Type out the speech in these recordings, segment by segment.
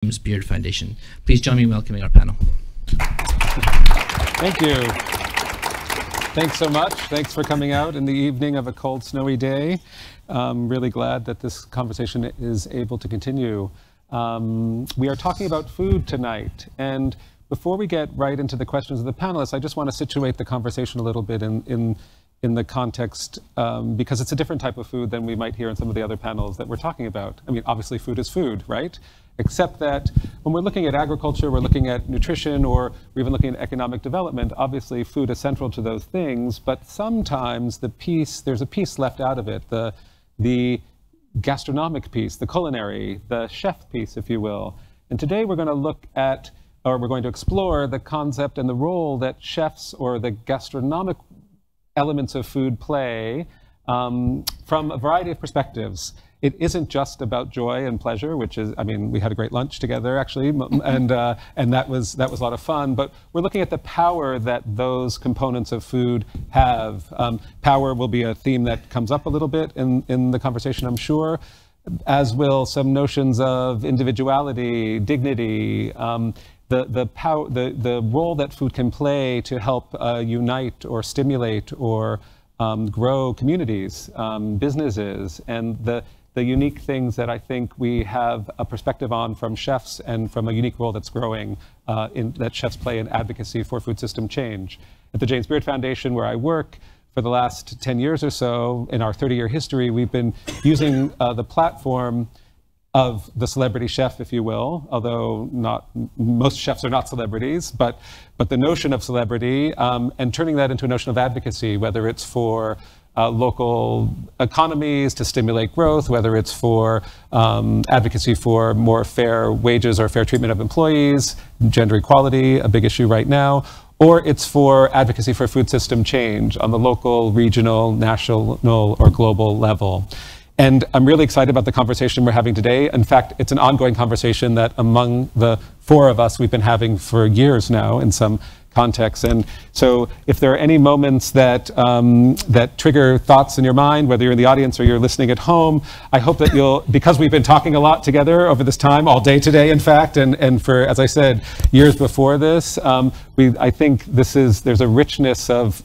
James Beard Foundation. Please join me in welcoming our panel. Thank you. Thanks so much. Thanks for coming out in the evening of a cold, snowy day. I'm really glad that this conversation is able to continue. We are talking about food tonight, and before we get right into the questions of the panelists, I just want to situate the conversation a little bit in the context, because it's a different type of food than we might hear in some of the other panels that we're talking about. I mean, obviously food is food, right? Except that when we're looking at agriculture, we're looking at nutrition, or we're even looking at economic development, obviously food is central to those things, but sometimes there's a piece left out of it, the gastronomic piece, the culinary, the chef piece, if you will. And today we're going to look at, or we're going to explore the concept and the role that chefs or the gastronomic elements of food play from a variety of perspectives. It isn't just about joy and pleasure, which is, I mean, we had a great lunch together actually, and that was a lot of fun, but we're looking at the power that those components of food have. Power will be a theme that comes up a little bit in the conversation, I'm sure, as will some notions of individuality, dignity, the role that food can play to help unite or stimulate or grow communities, businesses, and the unique things that I think we have a perspective on from chefs and from a unique role that's growing that chefs play in advocacy for food system change. At the James Beard Foundation, where I work, for the last 10 years or so, in our 30-year history, we've been using the platform of the celebrity chef, if you will, although most chefs are not celebrities, but the notion of celebrity, and turning that into a notion of advocacy, whether it's for local economies to stimulate growth, whether it's for advocacy for more fair wages or fair treatment of employees, gender equality, a big issue right now, or it's for advocacy for food system change on the local, regional, national, or global level. And I'm really excited about the conversation we're having today. In fact, it's an ongoing conversation that among the four of us we've been having for years now in some contexts. And so if there are any moments that that trigger thoughts in your mind, whether you're in the audience or you're listening at home, I hope that you'll, because we've been talking a lot together over this time, all day today, in fact, and for, as I said, years before this, I think there's a richness of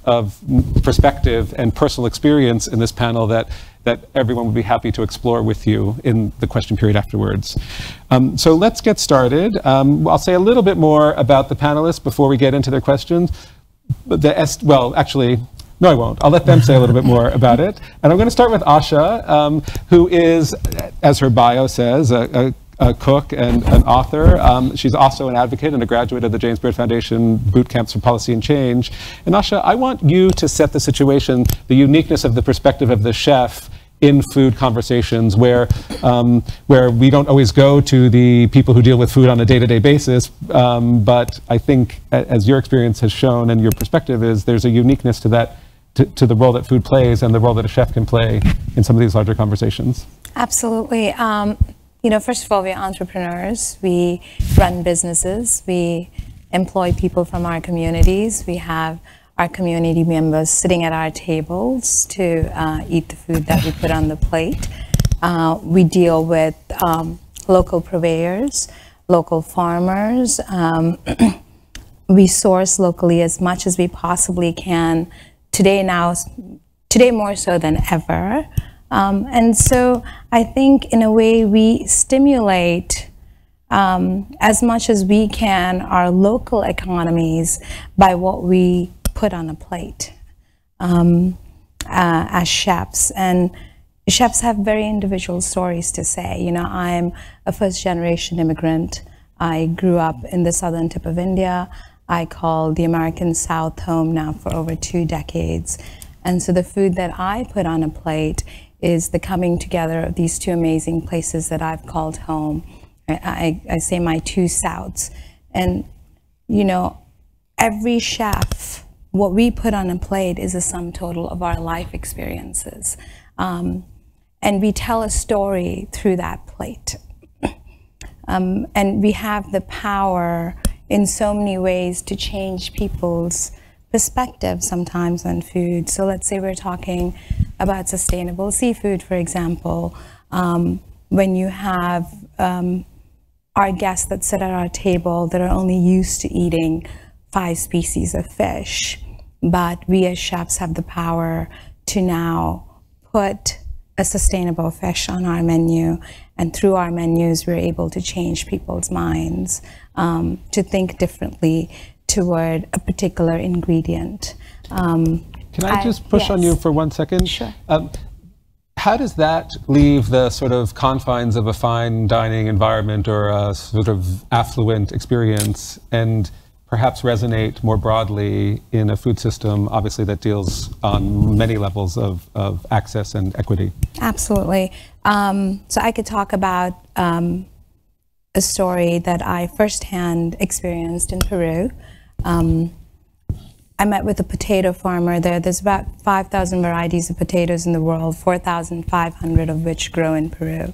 perspective and personal experience in this panel that everyone would be happy to explore with you in the question period afterwards. So let's get started. I'll say a little bit more about the panelists before we get into their questions. Well, actually, no, I won't. I'll let them say a little bit more about it. And I'm going to start with Asha, who is, as her bio says, a cook and an author. She's also an advocate and a graduate of the James Beard Foundation Boot Camps for Policy and Change. And Asha, I want you to set the situation, the uniqueness of the perspective of the chef in food conversations where we don't always go to the people who deal with food on a day-to-day basis, but I think, as your experience has shown and your perspective is, there's a uniqueness to that, to the role that food plays and the role that a chef can play in some of these larger conversations. Absolutely. You know, first of all, we're entrepreneurs. We run businesses. We employ people from our communities. We have our community members sitting at our tables to eat the food that we put on the plate. We deal with local purveyors, local farmers. We source locally as much as we possibly can. Today more so than ever. And so I think in a way we stimulate as much as we can our local economies by what we put on a plate as chefs. And chefs have very individual stories to say. You know, I'm a first-generation immigrant. I grew up in the southern tip of India. I call the American South home now for over 2 decades. And so the food that I put on a plate is the coming together of these 2 amazing places that I've called home. I say my 2 Souths. And, you know, every chef, what we put on a plate is a sum total of our life experiences. And we tell a story through that plate. And we have the power in so many ways to change people's perspective sometimes on food. So let's say we're talking about sustainable seafood, for example. When you have our guests that sit at our table that are only used to eating 5 species of fish, but we as chefs have the power to now put a sustainable fish on our menu, and through our menus we're able to change people's minds to think differently toward a particular ingredient. Can I just push on yes. you for 1 second? Sure. How does that leave the sort of confines of a fine dining environment or a sort of affluent experience and perhaps resonate more broadly in a food system, obviously, that deals on many levels of access and equity? Absolutely. So I could talk about a story that I firsthand experienced in Peru. I met with a potato farmer there. There's about 5,000 varieties of potatoes in the world, 4,500 of which grow in Peru.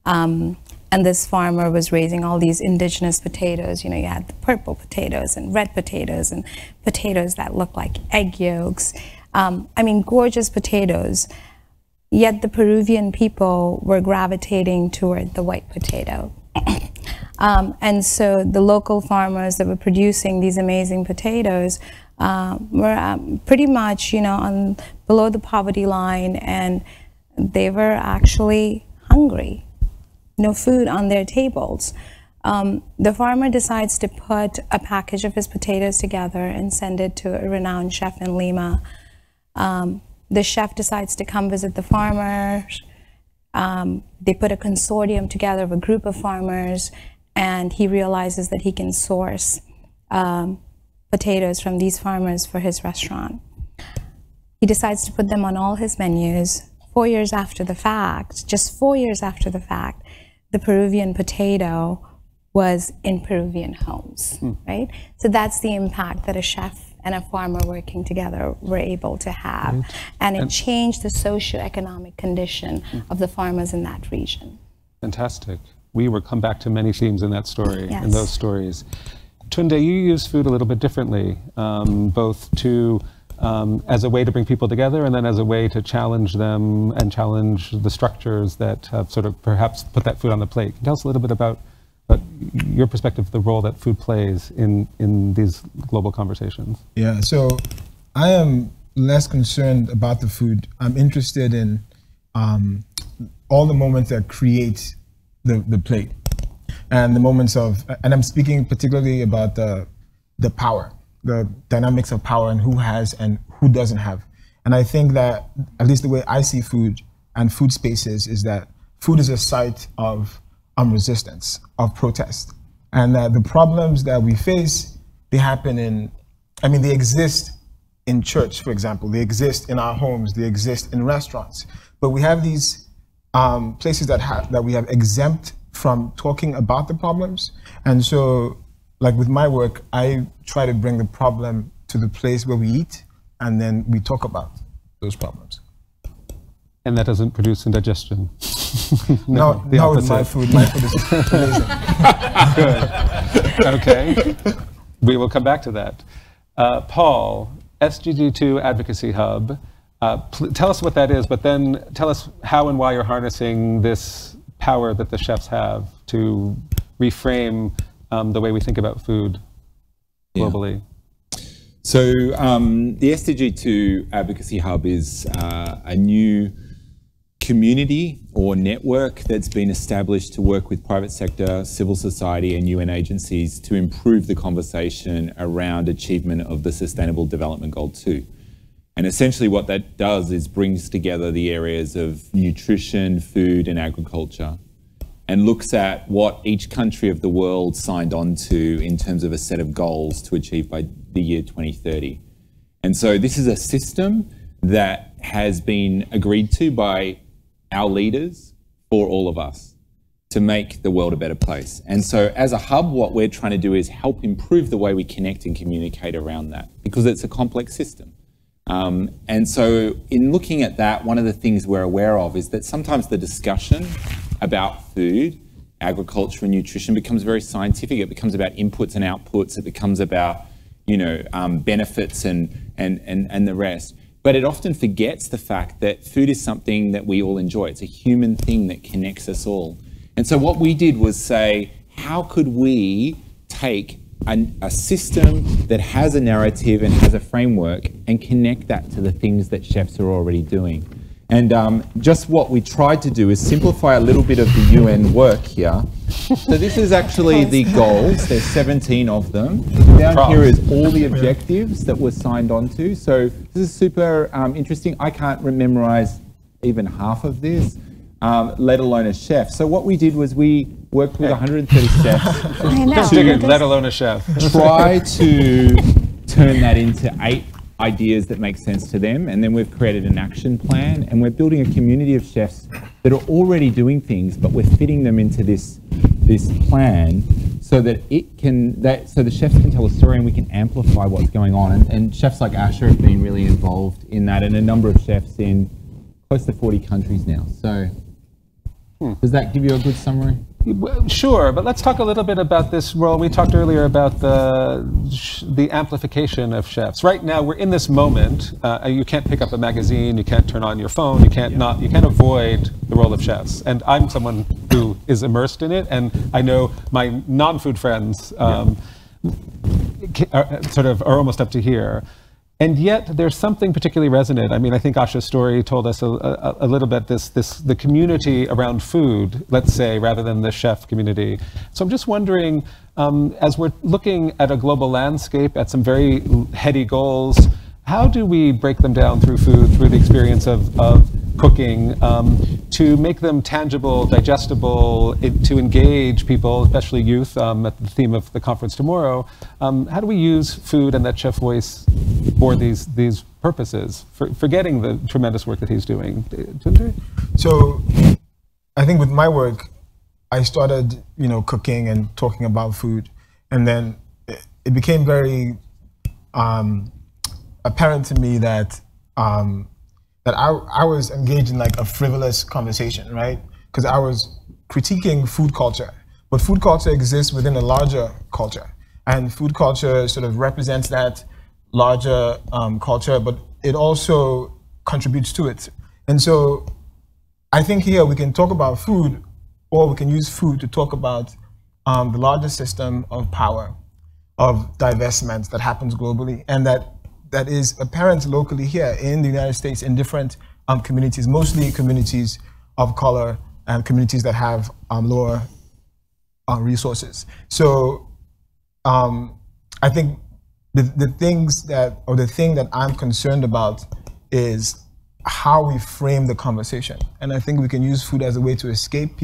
And this farmer was raising all these indigenous potatoes. You know, you had the purple potatoes and red potatoes and potatoes that look like egg yolks. I mean, gorgeous potatoes. Yet the Peruvian people were gravitating toward the white potato. And so the local farmers that were producing these amazing potatoes were pretty much, you know, below the poverty line, and they were actually hungry. No food on their tables. The farmer decides to put a package of his potatoes together and send it to a renowned chef in Lima. The chef decides to come visit the farmers. They put a consortium together of a group of farmers, and he realizes that he can source potatoes from these farmers for his restaurant. He decides to put them on all his menus. 4 years after the fact, just 4 years after the fact, the Peruvian potato was in Peruvian homes, right? So that's the impact that a chef and a farmer working together were able to have. Right. And it changed the socioeconomic condition of the farmers in that region. Fantastic. We will come back to many themes in that story, yes. in those stories. Tunde, you use food a little bit differently, both to as a way to bring people together and then as a way to challenge them and challenge the structures that have sort of perhaps put that food on the plate. Can you tell us a little bit about your perspective of the role that food plays in these global conversations? Yeah, so I am less concerned about the food. I'm interested in all the moments that create the plate and the moments of, and I'm speaking particularly about the power, the dynamics of power and who has and who doesn't have. And I think that, at least the way I see food and food spaces, is that food is a site of resistance, of protest. And that the problems that we face, they happen they exist in church, for example. They exist in our homes, they exist in restaurants. But we have these places that we have exempt from talking about the problems. And so, like with my work, I try to bring the problem to the place where we eat, and then we talk about those problems. And that doesn't produce indigestion. No, with my food. My food is amazing. Good. Okay. We will come back to that. Paul, SDG2 Advocacy Hub. Tell us what that is, but then tell us how and why you're harnessing this power that the chefs have to reframe the way we think about food globally. Yeah. So the SDG2 Advocacy Hub is a new community or network that's been established to work with private sector, civil society and UN agencies to improve the conversation around achievement of the Sustainable Development Goal 2. And essentially what that does is brings together the areas of nutrition, food and agriculture, and looks at what each country of the world signed on to in terms of a set of goals to achieve by the year 2030. And so this is a system that has been agreed to by our leaders for all of us to make the world a better place. And so as a hub, what we're trying to do is help improve the way we connect and communicate around that, because it's a complex system. And so in looking at that, one of the things we're aware of is that sometimes the discussion about food, agriculture and nutrition becomes very scientific. It becomes about inputs and outputs. It becomes about, benefits and the rest. But it often forgets the fact that food is something that we all enjoy. It's a human thing that connects us all. And so what we did was say, how could we take a system that has a narrative and has a framework and connect that to the things that chefs are already doing. And just what we tried to do is simplify a little bit of the UN work here. So this is actually the goals. There's 17 of them. Down here is all the objectives that were signed on to. So this is super interesting. I can't memorize even half of this, let alone a chef. So what we did was we worked with 130 chefs. Just figured, let alone a chef. Try to turn that into 8 ideas that make sense to them, and then we've created an action plan, and we're building a community of chefs that are already doing things, but we're fitting them into this plan so that so the chefs can tell a story and we can amplify what's going on. And chefs like Asher have been really involved in that, and a number of chefs in close to 40 countries now. So does that give you a good summary? Sure, but let's talk a little bit about this role. We talked earlier about the amplification of chefs. Right now, we're in this moment. You can't pick up a magazine, you can't turn on your phone, you can't avoid the role of chefs. And I'm someone who is immersed in it, and I know my non-food friends are almost up to here. And yet, there's something particularly resonant. I mean, I think Asha's story told us a little bit the community around food, let's say, rather than the chef community. So I'm just wondering, as we're looking at a global landscape, at some very heady goals, how do we break them down through food, through the experience of cooking, to make them tangible, digestible, to engage people, especially youth, at the theme of the conference tomorrow? How do we use food and that chef voice for these purposes, forgetting the tremendous work that he's doing? So I think with my work, I started, cooking and talking about food, and then it became very apparent to me that that I was engaged in like a frivolous conversation, right? Because I was critiquing food culture, but food culture exists within a larger culture, and food culture sort of represents that larger culture, but it also contributes to it. And so I think here we can talk about food, or we can use food to talk about the larger system of power, of divestment that happens globally, and that is apparent locally here in the United States in different communities, mostly communities of color and communities that have lower resources. So I think the thing that I'm concerned about is how we frame the conversation. And I think we can use food as a way to escape.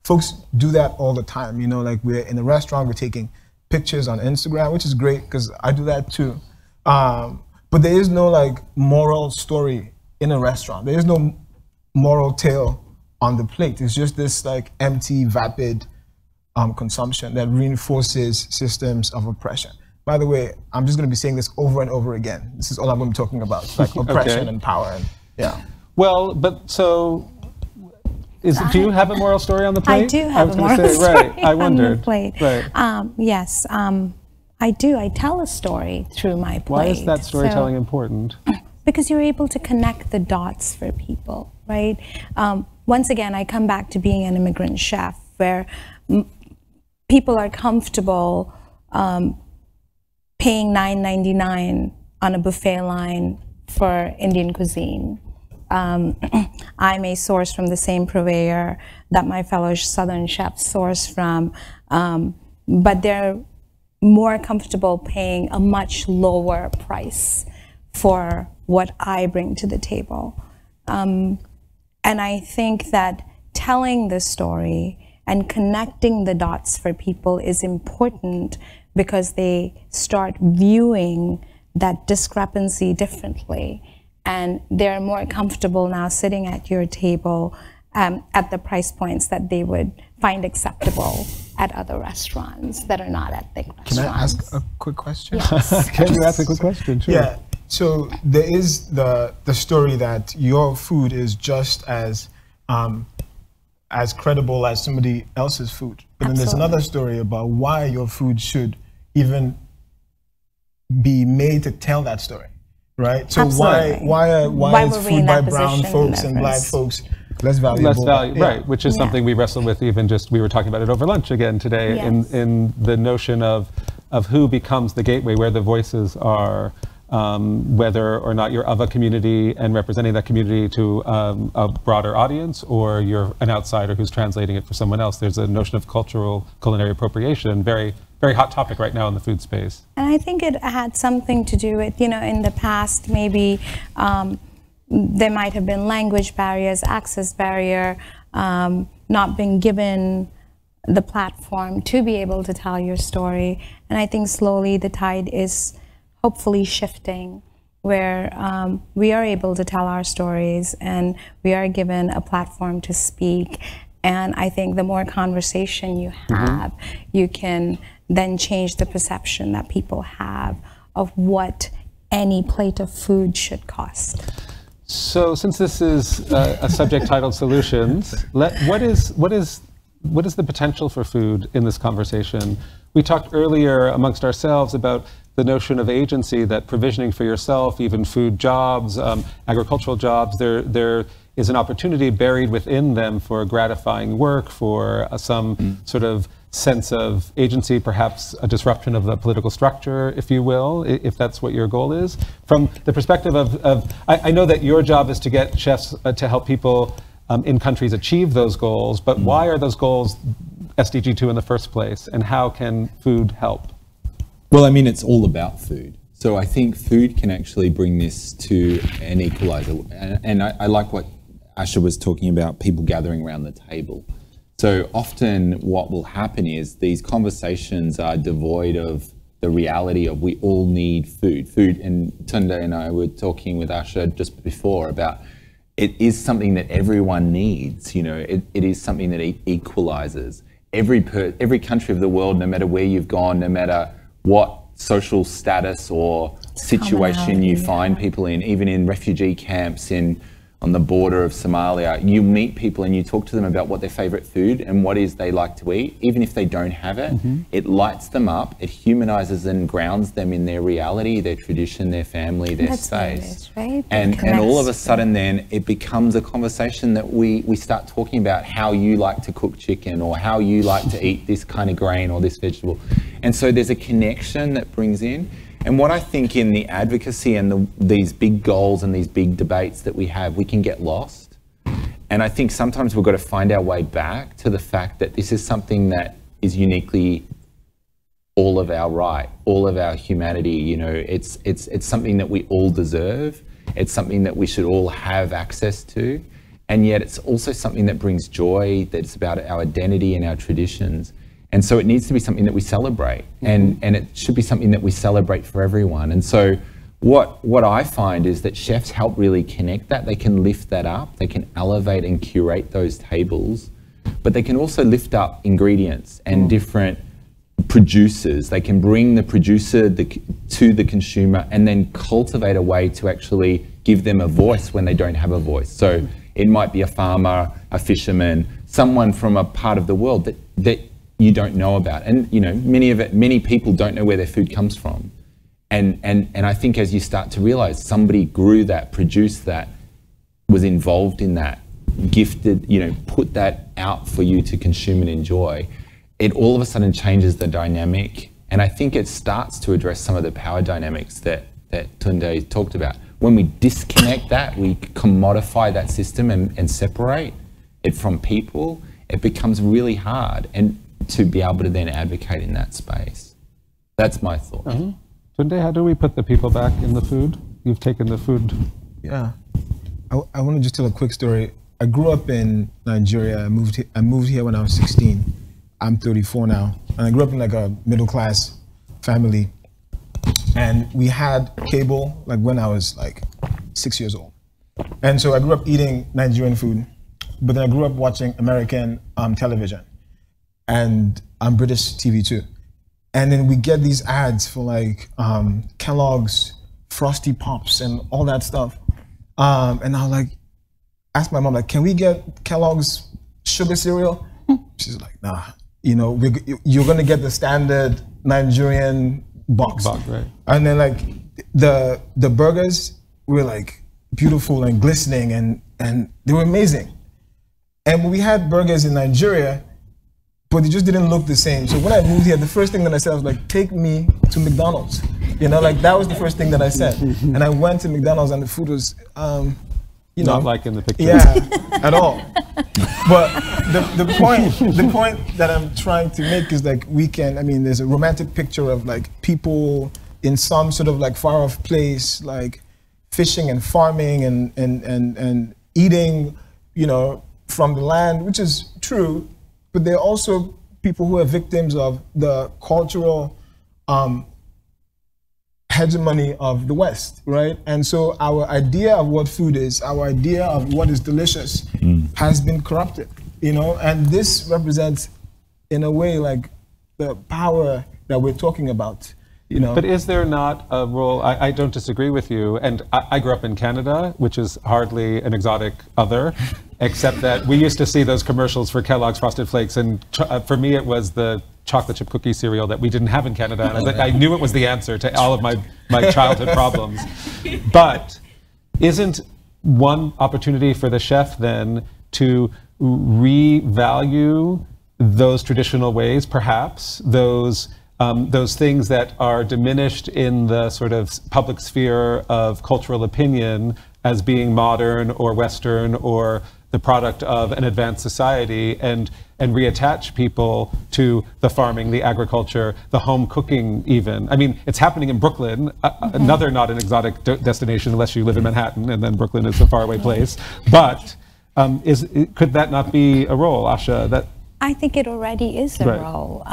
Folks do that all the time. Like we're in a restaurant, we're taking pictures on Instagram, which is great because I do that too. But there is no like moral story in a restaurant. There is no moral tale on the plate. It's just this like empty, vapid consumption that reinforces systems of oppression. By the way, I'm just going to be saying this over and over again. This is all I'm going to be talking about, like oppression and power. Well, but so, do you have a moral story on the plate? I do have a moral story on the plate. Right. Yes, I do. I tell a story through my plate. Why is that storytelling important? Because you're able to connect the dots for people, right? Once again, I come back to being an immigrant chef, where people are comfortable paying $9.99 on a buffet line for Indian cuisine. I may source from the same purveyor that my fellow Southern chefs source from, but they're more comfortable paying a much lower price for what I bring to the table. And I think that telling the story and connecting the dots for people is important because they start viewing that discrepancy differently. And they're more comfortable now sitting at your table at the price points that they would find acceptable at other restaurants that are not ethnic restaurants. Can I ask a quick question? Yes. Can you ask a quick question? Sure. Yeah. So there is the story that your food is just as credible as somebody else's food. But then there's another story about why your food should even be made to tell that story, right? So why is food by brown folks and black folks less valuable. Less value, Yeah. right? Which is something we wrestle with. Even just we were talking about it over lunch again today. Yes. In the notion of who becomes the gateway, where the voices are, whether or not you're of a community and representing that community to a broader audience, or you're an outsider who's translating it for someone else. There's a notion of cultural culinary appropriation, very very hot topic right now in the food space. And I think it had something to do with, in the past, maybe there might have been language barriers, access barrier, not being given the platform to be able to tell your story. And I think slowly the tide is hopefully shifting, where we are able to tell our stories and we are given a platform to speak. And I think the more conversation you have, you can then change the perception that people have of what any plate of food should cost. So, since this is a subject titled Solutions, what is the potential for food in this conversation? We talked earlier amongst ourselves about the notion of agency, that provisioning for yourself, even food jobs, agricultural jobs, there is an opportunity buried within them for gratifying work, for some sort of sense of agency, perhaps a disruption of the political structure, if you will, if that's what your goal is. From the perspective of I know that your job is to get chefs to help people in countries achieve those goals, but why are those goals SDG 2 in the first place, and how can food help? Well, I mean, it's all about food. So I think food can actually bring this to an equalizer. And I like what Asha was talking about, people gathering around the table. So often what will happen is these conversations are devoid of the reality of we all need food. And Tunde and I were talking with Asha just before about it is something that everyone needs. It is something that equalizes. Every country of the world, no matter where you've gone, no matter what social status or situation you find people in, even in refugee camps on the border of Somalia, you meet people and you talk to them about what their favorite food and what is they like to eat. Even if they don't have it, it lights them up, it humanizes and grounds them in their reality, their tradition, their family, their space. Right? And all of a sudden then it becomes a conversation that we start talking about how you like to cook chicken, or how you like to eat this kind of grain or this vegetable. And so there's a connection that brings in. And what I think in the advocacy and these big goals and these big debates that we have, we can get lost. And I think sometimes we've got to find our way back to the fact that this is something that is uniquely all of our right, all of our humanity. It's something that we all deserve. It's something that we should all have access to. And yet it's also something that brings joy, that's about our identity and our traditions. And so it needs to be something that we celebrate, and it should be something that we celebrate for everyone. And so what I find is that chefs help really connect that. They can lift that up, they can elevate and curate those tables, but they can also lift up ingredients and different producers. They can bring the producer to the consumer and then cultivate a way to actually give them a voice when they don't have a voice. So it might be a farmer, a fisherman, someone from a part of the world that you don't know about. And many people don't know where their food comes from. And I think as you start to realize somebody grew that, produced that, was involved in that, gifted, put that out for you to consume and enjoy, it all of a sudden changes the dynamic. And I think it starts to address some of the power dynamics that Tunde talked about. When we disconnect that, we commodify that system and separate it from people, it becomes really hard and to be able to then advocate in that space. That's my thought. Tunde, how do we put the people back in the food? You've taken the food. Yeah, I want to just tell a quick story. I grew up in Nigeria. I moved here when I was 16. I'm 34 now, and I grew up in like a middle-class family. And we had cable like when I was like 6 years old. And so I grew up eating Nigerian food, but then I grew up watching American television and British TV too. And then we get these ads for like Kellogg's, Frosty Pops and all that stuff. And I like asked my mom, like, can we get Kellogg's sugar cereal? She's like, nah, you're gonna get the standard Nigerian box. Right. And then like the burgers were like beautiful and glistening and they were amazing. And we had burgers in Nigeria, but they just didn't look the same. So when I moved here, the first thing that I said, I was like, take me to McDonald's. You know, like that was the first thing that I said. And I went to McDonald's and the food was, you know. Not like in the picture. Yeah, at all. But the point that I'm trying to make is like there's a romantic picture of like people in some sort of like far off place, like fishing and farming and eating, you know, from the land, which is true, but there are also people who are victims of the cultural hegemony of the West, right? And so our idea of what food is, our idea of what is delicious has been corrupted, you know? And this represents, in a way, like the power that we're talking about. You know. But is there not a role, I don't disagree with you, and I grew up in Canada, which is hardly an exotic other, except that we used to see those commercials for Kellogg's Frosted Flakes, and for me it was the chocolate chip cookie cereal that we didn't have in Canada, and I knew it was the answer to all of my childhood problems. But isn't one opportunity for the chef then to revalue those traditional ways, perhaps, those things that are diminished in the sort of public sphere of cultural opinion as being modern or Western or the product of an advanced society, and reattach people to the farming, the agriculture, the home cooking even. I mean, it's happening in Brooklyn, another not an exotic destination unless you live in Manhattan, and then Brooklyn is a faraway place. But could that not be a role, Asha? I think it already is a role.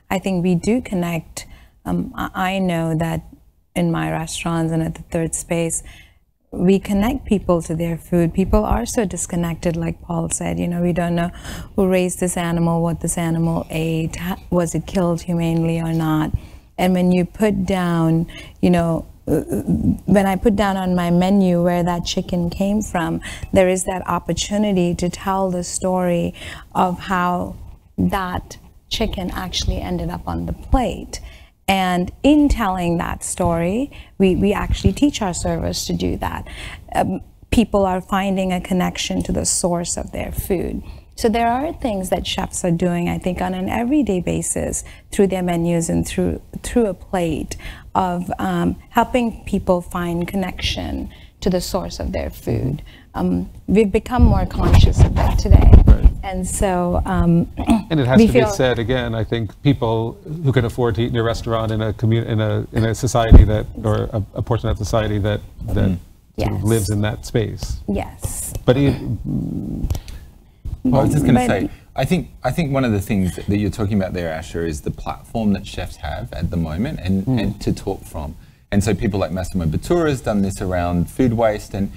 I think we do connect. I know that in my restaurants and at the Third Space, we connect people to their food. People are so disconnected, like Paul said. You know, we don't know who raised this animal, what this animal ate, was it killed humanely or not. And when you put down, you know, when I put down on my menu where that chicken came from, there is that opportunity to tell the story of how that chicken actually ended up on the plate. And in telling that story, we actually teach our servers to do that. People are finding a connection to the source of their food. So there are things that chefs are doing, I think, on an everyday basis through their menus and through a plate of helping people find connection to the source of their food. We've become more conscious of that today. And so, and it has to be said again. I think people who can afford to eat in your restaurant in a society that, or a portion of that society that sort of lives in that space. Yes. But I was just going to say, I think one of the things that you're talking about there, Asha, is the platform that chefs have at the moment and to talk from. And so people like Massimo Bottura has done this around food waste, and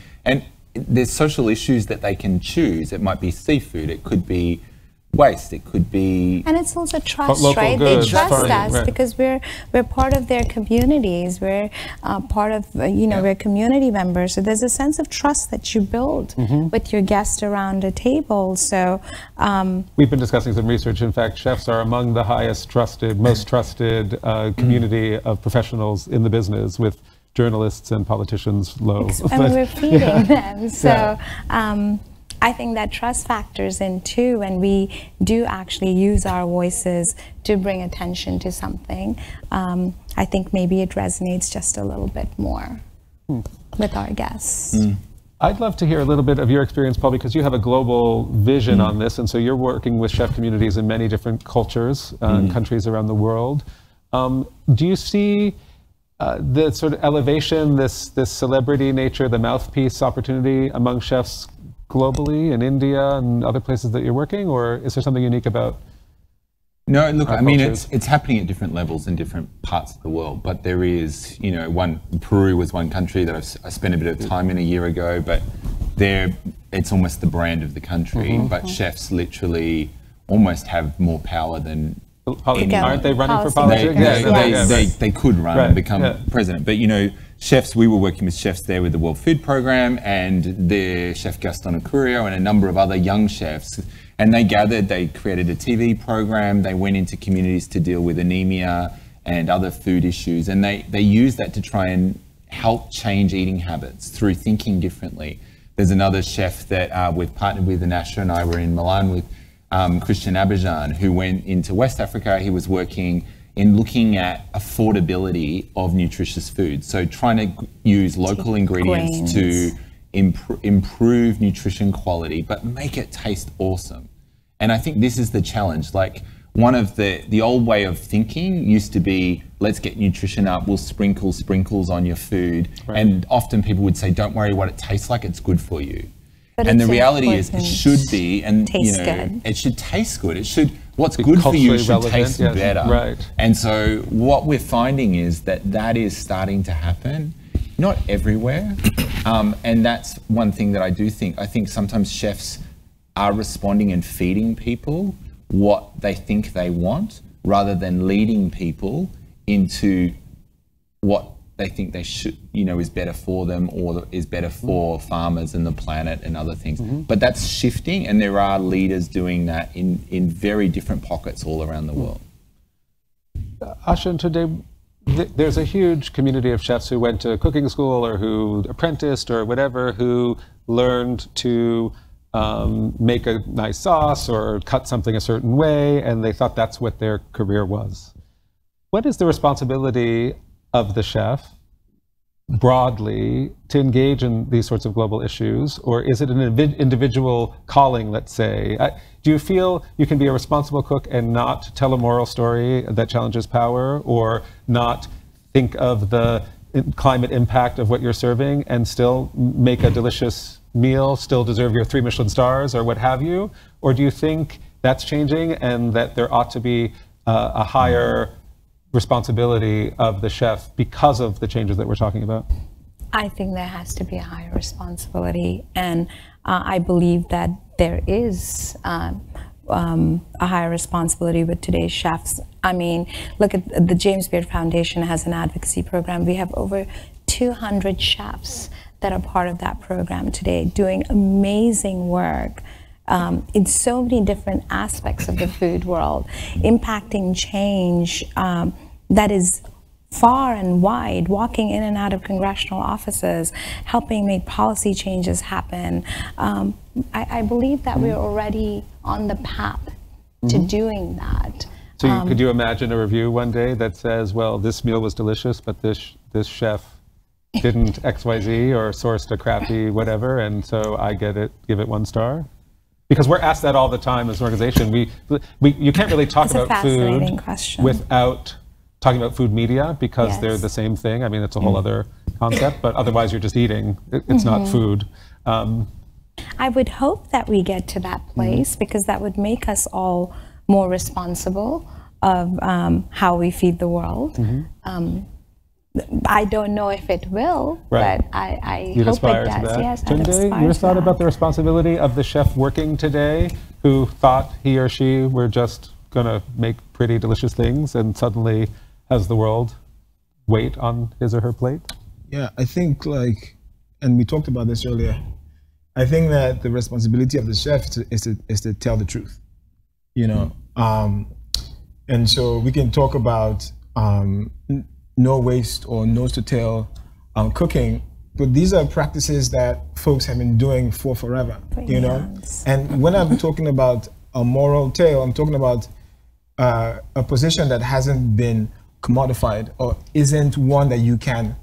there's social issues that they can choose. It might be seafood, it could be waste, it could be... And it's also trust, right? They trust us because we're part of their communities. We're part of, we're community members. So there's a sense of trust that you build with your guests around a table. So... We've been discussing some research. In fact, chefs are among the highest trusted, most trusted community of professionals in the business, with journalists and politicians low. And we're feeding them. So I think that trust factors in too, when we do actually use our voices to bring attention to something. I think maybe it resonates just a little bit more with our guests. I'd love to hear a little bit of your experience, Paul, because you have a global vision on this, and so you're working with chef communities in many different cultures and countries around the world. Do you see the sort of elevation, this celebrity nature, the mouthpiece opportunity among chefs globally in India and other places that you're working, or is there something unique about? No, look, I mean, it's happening at different levels in different parts of the world, but there is, Peru was one country that I spent a bit of time in a year ago, but it's almost the brand of the country, but chefs literally almost have more power than... Aren't they running for politics? They could run and become president. But chefs, we were working with chefs there with the World Food Programme, and their chef Gaston Acurio and a number of other young chefs. And they gathered, they created a TV program, they went into communities to deal with anemia and other food issues. And they used that to try and help change eating habits through thinking differently. There's another chef that we've partnered with, and Asha and I were in Milan with, Christian Abidjan, who went into West Africa. He was working in looking at affordability of nutritious food. So trying to use local ingredients to improve nutrition quality, but make it taste awesome. And I think this is the challenge. Like, one of the old way of thinking used to be, let's get nutrition up, we'll sprinkle sprinkles on your food. Right. And often people would say, don't worry what it tastes like, it's good for you. But and the reality is it should be, and good. It should taste good. It should, what's good for you should taste better. Right. And so what we're finding is that is starting to happen, not everywhere. And that's one thing that I do think. I think sometimes chefs are responding and feeding people what they think they want, rather than leading people into what they think they should, is better for them, or is better for farmers and the planet and other things. But that's shifting, and there are leaders doing that in very different pockets all around the world. Asha, today there's a huge community of chefs who went to cooking school or who apprenticed or whatever, who learned to make a nice sauce or cut something a certain way, and they thought that's what their career was. What is the responsibility of the chef broadly to engage in these sorts of global issues, or is it an individual calling, let's say? Do you feel you can be a responsible cook and not tell a moral story that challenges power, or not think of the climate impact of what you're serving and still make a delicious meal, still deserve your 3 Michelin stars or what have you? Or do you think that's changing and that there ought to be a higher responsibility of the chef because of the changes that we're talking about? I think there has to be a higher responsibility, and I believe that there is a higher responsibility with today's chefs. I mean, look at the James Beard Foundation has an advocacy program. We have over 200 chefs that are part of that program today, doing amazing work in so many different aspects of the food world, impacting change that is far and wide, walking in and out of congressional offices, helping make policy changes happen. I believe that we're already on the path to doing that. So could you imagine a review one day that says, well, this meal was delicious, but this chef didn't XYZ or sourced a crappy whatever, and so I give it 1 star? Because we're asked that all the time as an organization. You can't really talk about food without talking about food media, because they're the same thing. I mean, it's a whole other concept, but otherwise you're just eating. It's not food. I would hope that we get to that place, because that would make us all more responsible of how we feed the world. I don't know if it will, but I hope it does. Yes, Tunde, you just thought about the responsibility of the chef working today, who thought he or she were just going to make pretty delicious things, and suddenly has the world wait on his or her plate? Yeah, I think, and we talked about this earlier, I think that the responsibility of the chef is to tell the truth, and so we can talk about no waste or nose to tail cooking, but these are practices that folks have been doing for forever, And when I'm talking about a moral tale, I'm talking about a position that hasn't been commodified, or isn't one that you can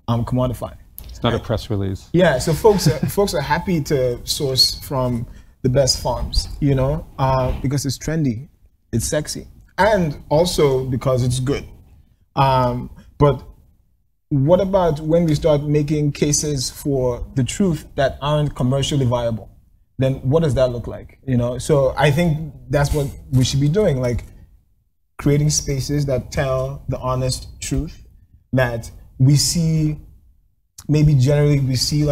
commodify. It's not a press release. Yeah, so folks are happy to source from the best farms, because it's trendy, it's sexy, and also because it's good. But what about when we start making cases for the truth that aren't commercially viable? Then what does that look like? So I think that's what we should be doing, creating spaces that tell the honest truth, that we see, maybe generally we see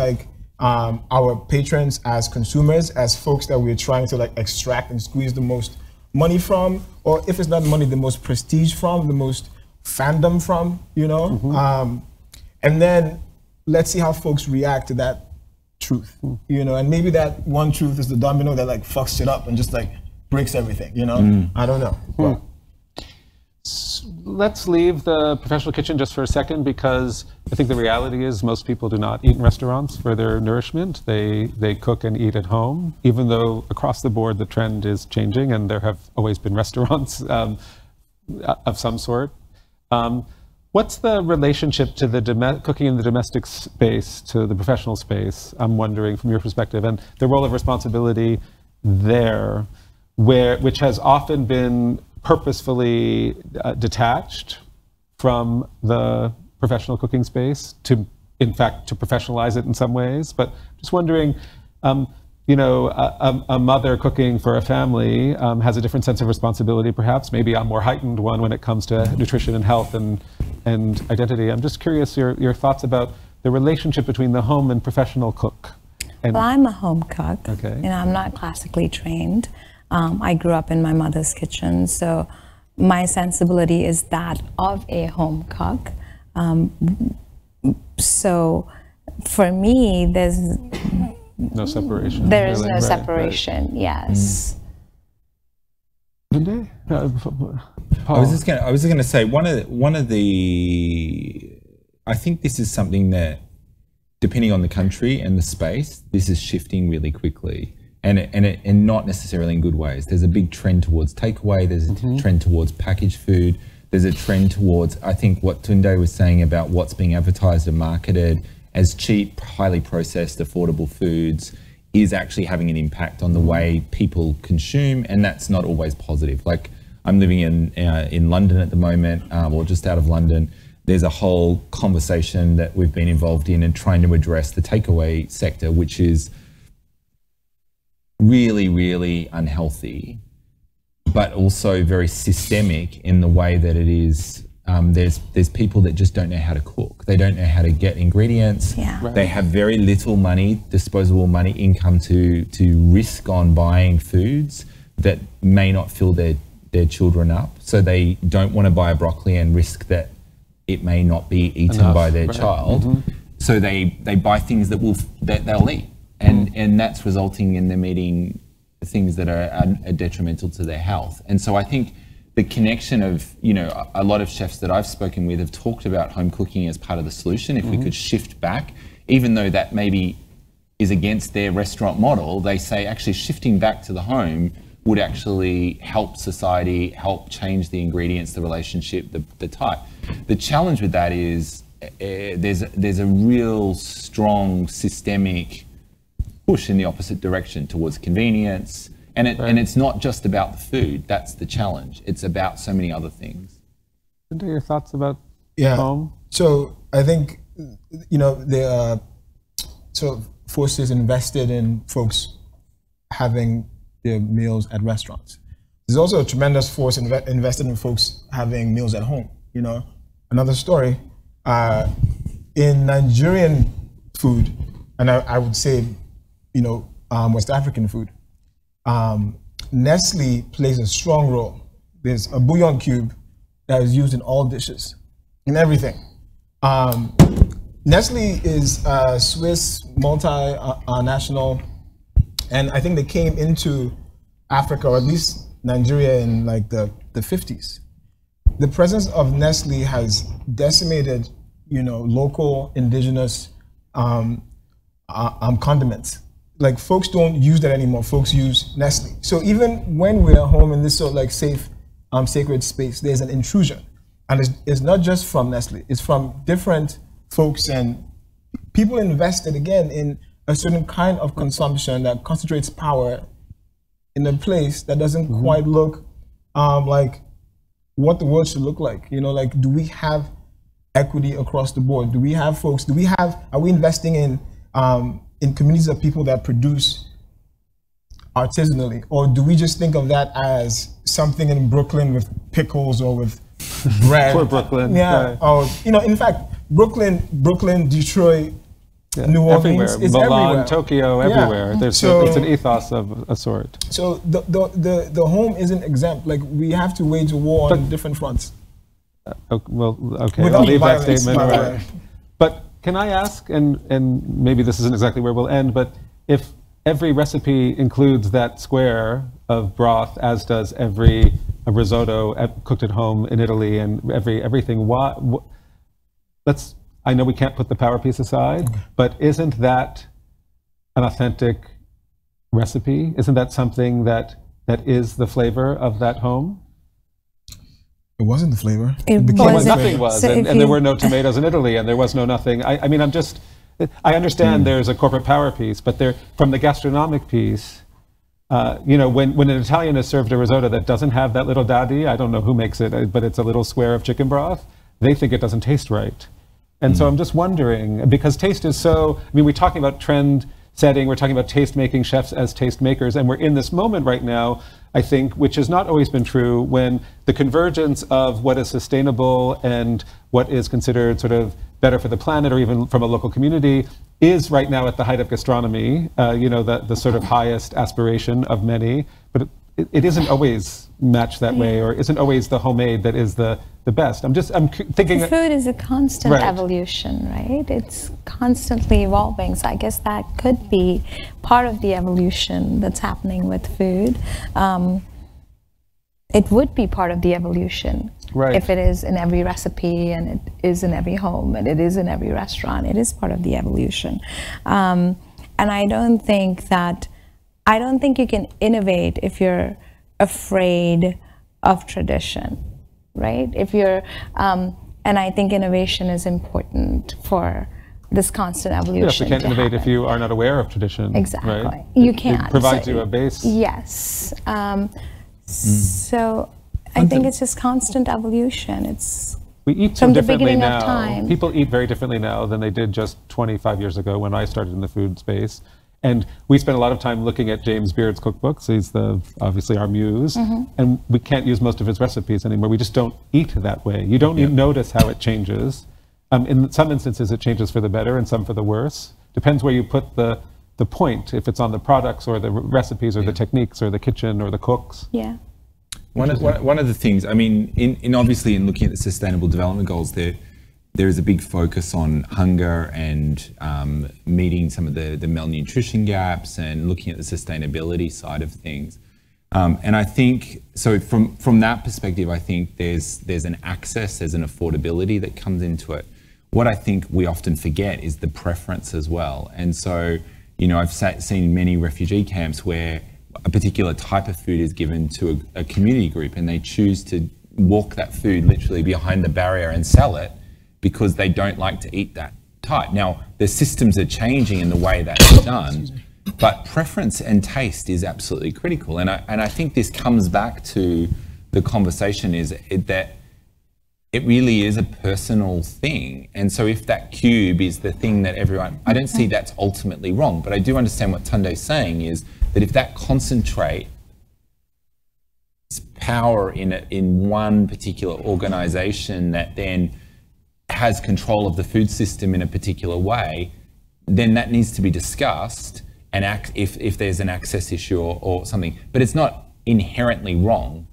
our patrons as consumers, as folks that we're trying to extract and squeeze the most money from, or if it's not money, the most prestige from, the most fandom from, and then let's see how folks react to that truth, and maybe that one truth is the domino that fucks it up and just breaks everything, I don't know. let's leave the professional kitchen just for a second, because I think the reality is most people do not eat in restaurants for their nourishment. They cook and eat at home, even though across the board the trend is changing and there have always been restaurants of some sort. What's the relationship to the cooking in the domestic space to the professional space, I'm wondering, from your perspective, and the role of responsibility there, which has often been purposefully detached from the professional cooking space to, in fact, to professionalize it in some ways. But just wondering, you know, a mother cooking for a family has a different sense of responsibility, perhaps, maybe a more heightened one when it comes to nutrition and health and identity. I'm just curious your thoughts about the relationship between the home and professional cook. Well, I'm a home cook. Okay. You know, I'm not classically trained. I grew up in my mother's kitchen, so my sensibility is that of a home cook. So for me, there's no separation. There is really. no Right, separation. right. Yes. Paul? I was just going to say one of the I think this is something that, depending on the country and the space, this is shifting really quickly, and not necessarily in good ways. There's a big trend towards takeaway. There's a trend towards packaged food. There's a trend towards, I think, what Tunde was saying about what's being advertised and marketed as cheap, highly processed, affordable foods is actually having an impact on the way people consume, and that's not always positive. Like, I'm living in London at the moment, or just out of London. There's a whole conversation that we've been involved in and trying to address the takeaway sector, which is really, really unhealthy, but also very systemic in the way that it is. There's people that just don't know how to cook. They don't know how to get ingredients. Yeah. Right. They have very little money, disposable money, income to risk on buying foods that may not fill their children up. So they don't want to buy a broccoli and risk that it may not be eaten by their child. So they buy things that they'll eat, and that's resulting in them eating things that are detrimental to their health. And so I think the connection of, you know, a lot of chefs that I've spoken with have talked about home cooking as part of the solution. If we could shift back, even though that maybe is against their restaurant model, they say actually shifting back to the home would actually help society, help change the ingredients, the relationship, the type. The challenge with that is there's a real strong systemic push in the opposite direction towards convenience. And it's not just about the food. That's the challenge. It's about so many other things. What are your thoughts about home? So I think, you know, there are sort of forces invested in folks having their meals at restaurants. There's also a tremendous force invested in folks having meals at home. You know, another story, in Nigerian food, and I would say, you know, West African food, Nestle plays a strong role. There's a bouillon cube that is used in all dishes, in everything. Nestle is a Swiss multinational, and I think they came into Africa, or at least Nigeria, in like the 50s. The presence of Nestle has decimated, you know, local indigenous condiments. Like, folks don't use that anymore. Folks use Nestle. So even when we're at home in this sort of like safe, sacred space, there's an intrusion. And it's not just from Nestle. It's from different folks, and people invested, again, in a certain kind of consumption that concentrates power in a place that doesn't quite look like what the world should look like. You know, like, do we have equity across the board? Do we have folks, are we investing in communities of people that produce artisanally? Or do we just think of that as something in Brooklyn with pickles or with bread? Poor Brooklyn. Yeah. Right. Or, you know, in fact, Brooklyn, Detroit, New Orleans, everywhere. it's Milan, everywhere. Tokyo, Yeah. everywhere. It's an ethos of a sort. So the home isn't exempt. Like, we have to wage a war on different fronts. Okay, Without I'll leave that violence, statement. by the Right. way. But can I ask, and maybe this isn't exactly where we'll end, but if every recipe includes that square of broth, as does every risotto cooked at home in Italy and everything. I know we can't put the power piece aside, but isn't that an authentic recipe? Isn't that something that is the flavor of that home? It wasn't the flavor. Nothing was, so and there were no tomatoes in Italy, and there was no nothing. I mean, I understand there's a corporate power piece, but from the gastronomic piece, you know, when an Italian is served a risotto that doesn't have that little daddy, I don't know who makes it, but it's a little square of chicken broth, they think it doesn't taste right. And so I'm just wondering, because taste is so, I mean, we're talking about trend setting, we're talking about taste making, chefs as taste makers, and we're in this moment right now, I think, which has not always been true, when the convergence of what is sustainable and what is considered sort of better for the planet or even from a local community is right now at the height of gastronomy, you know, the sort of highest aspiration of many, but it isn't always matched that way, or isn't always the homemade that is the best. I'm thinking food is a constant evolution, right? It's constantly evolving. So I guess that could be part of the evolution that's happening with food. It would be part of the evolution if it is in every recipe, and it is in every home, and it is in every restaurant. It is part of the evolution. And I don't think you can innovate if you're afraid of tradition, right? If you're, and I think innovation is important for this constant evolution. You can't innovate if you are not aware of tradition. Exactly. Right? You can't. It provides you a base. Yes. So I think it's just constant evolution. We eat so differently now. Of time. People eat very differently now than they did just 25 years ago when I started in the food space. And we spend a lot of time looking at James Beard's cookbooks. He's obviously our muse. And we can't use most of his recipes anymore. We just don't eat that way. You don't even notice how it changes. In some instances, it changes for the better, and some for the worse. Depends where you put the point, if it's on the products or the recipes or the techniques or the kitchen or the cooks. Yeah. One of the things, I mean, obviously in looking at the Sustainable Development Goals, there is a big focus on hunger and meeting some of the malnutrition gaps and looking at the sustainability side of things. And I think, so from that perspective, I think there's an access, there's an affordability that comes into it. What I think we often forget is the preference as well. And so, you know, I've seen many refugee camps where a particular type of food is given to a community group, and they choose to walk that food literally behind the barrier and sell it because they don't like to eat that type. Now, the systems are changing in the way that's done, but preference and taste is absolutely critical. And I think this comes back to the conversation that it really is a personal thing. And so if that cube is the thing that everyone, I don't see that's ultimately wrong, but I do understand what Tunde's saying is that if that concentrates power in one particular organization that then has control of the food system in a particular way, then that needs to be discussed and if there's an access issue or something. But it's not inherently wrong,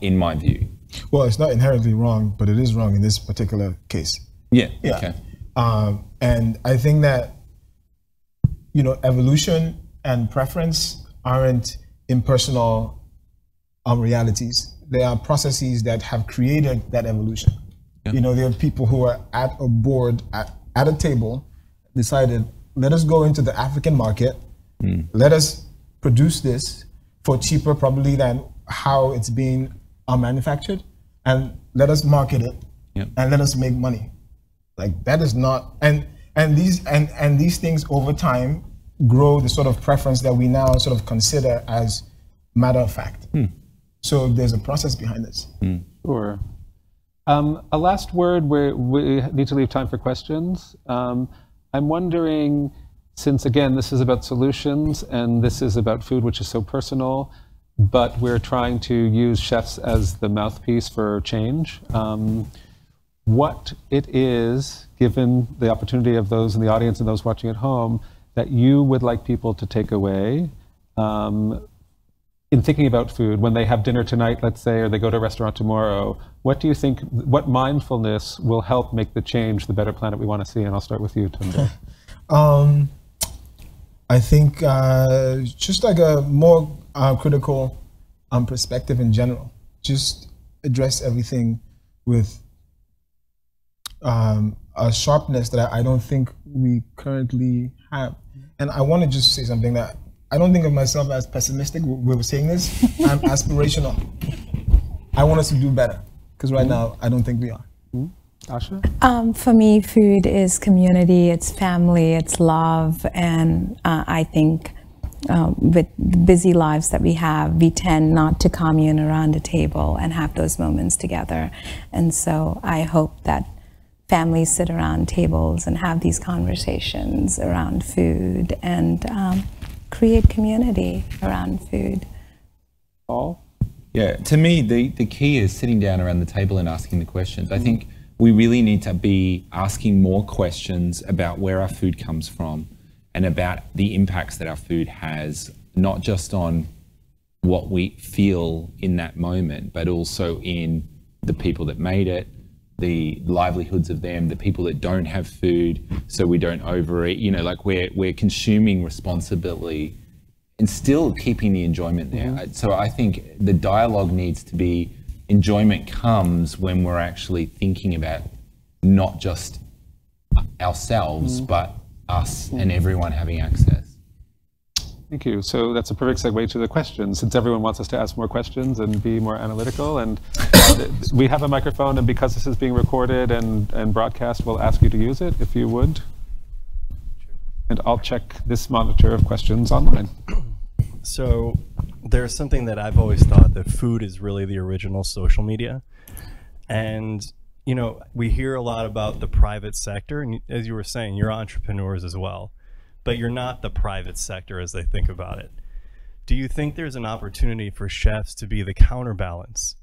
in my view. Well, it's not inherently wrong, but it is wrong in this particular case. Yeah. Okay. And I think that, you know, evolution and preference aren't impersonal realities. They are processes that have created that evolution. Yeah. You know, there are people who are at a board, at a table, decided, let us go into the African market, let us produce this for cheaper probably than how it's being manufactured, and let us market it, and let us make money. Like, that is not, and these things over time grow the sort of preference that we now sort of consider as matter of fact. So there's a process behind this. Sure. A last word, we need to leave time for questions. I'm wondering, since again, this is about solutions and this is about food, which is so personal, but we're trying to use chefs as the mouthpiece for change. What it is, given the opportunity of those in the audience and those watching at home, that you would like people to take away in thinking about food when they have dinner tonight, let's say, or they go to a restaurant tomorrow. What do you think, what mindfulness will help make the change, the better planet we want to see? And I'll start with you, Tunde. I think just like a more critical perspective in general. just address everything with a sharpness that I don't think we currently have. And I want to just say something that I don't think of myself as pessimistic. We were saying this. I'm aspirational. I want us to do better because right now I don't think we are. Asha? For me, food is community, it's family, it's love, and I think with the busy lives that we have, we tend not to commune around a table and have those moments together. And so I hope that families sit around tables and have these conversations around food and create community around food. Paul? Yeah, to me, the key is sitting down around the table and asking the questions. I think we really need to be asking more questions about where our food comes from and about the impacts that our food has, not just on what we feel in that moment, but also in the people that made it, the livelihoods of them, the people that don't have food, so we don't overeat. You know, like we're consuming responsibly and still keeping the enjoyment there. So I think the dialogue needs to be, enjoyment comes when we're actually thinking about not just ourselves, but us and everyone having access. Thank you. So that's a perfect segue to the questions, since everyone wants us to ask more questions and be more analytical. And we have a microphone, and because this is being recorded and broadcast, we'll ask you to use it, if you would. And I'll check this monitor of questions online. So there's something that I've always thought, that food is really the original social media. And, you know, we hear a lot about the private sector, and as you were saying, you're entrepreneurs as well, but you're not the private sector as they think about it. Do you think there's an opportunity for chefs to be the counterbalance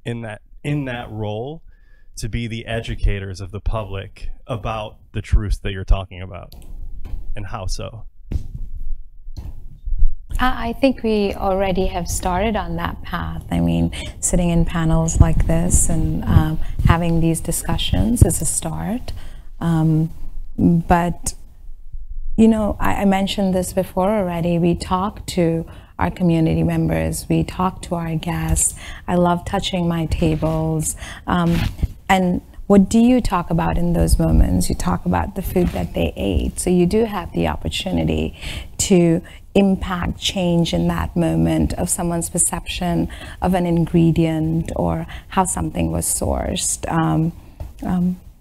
in that role, to be the educators of the public about the truths that you're talking about, and how so? I think we already have started on that path. I mean, sitting in panels like this and having these discussions is a start. But, you know, I mentioned this before already. We talk to our community members. We talk to our guests. I love touching my tables. And what do you talk about in those moments? You talk about the food that they ate. So you do have the opportunity to impact change in that moment of someone's perception of an ingredient or how something was sourced.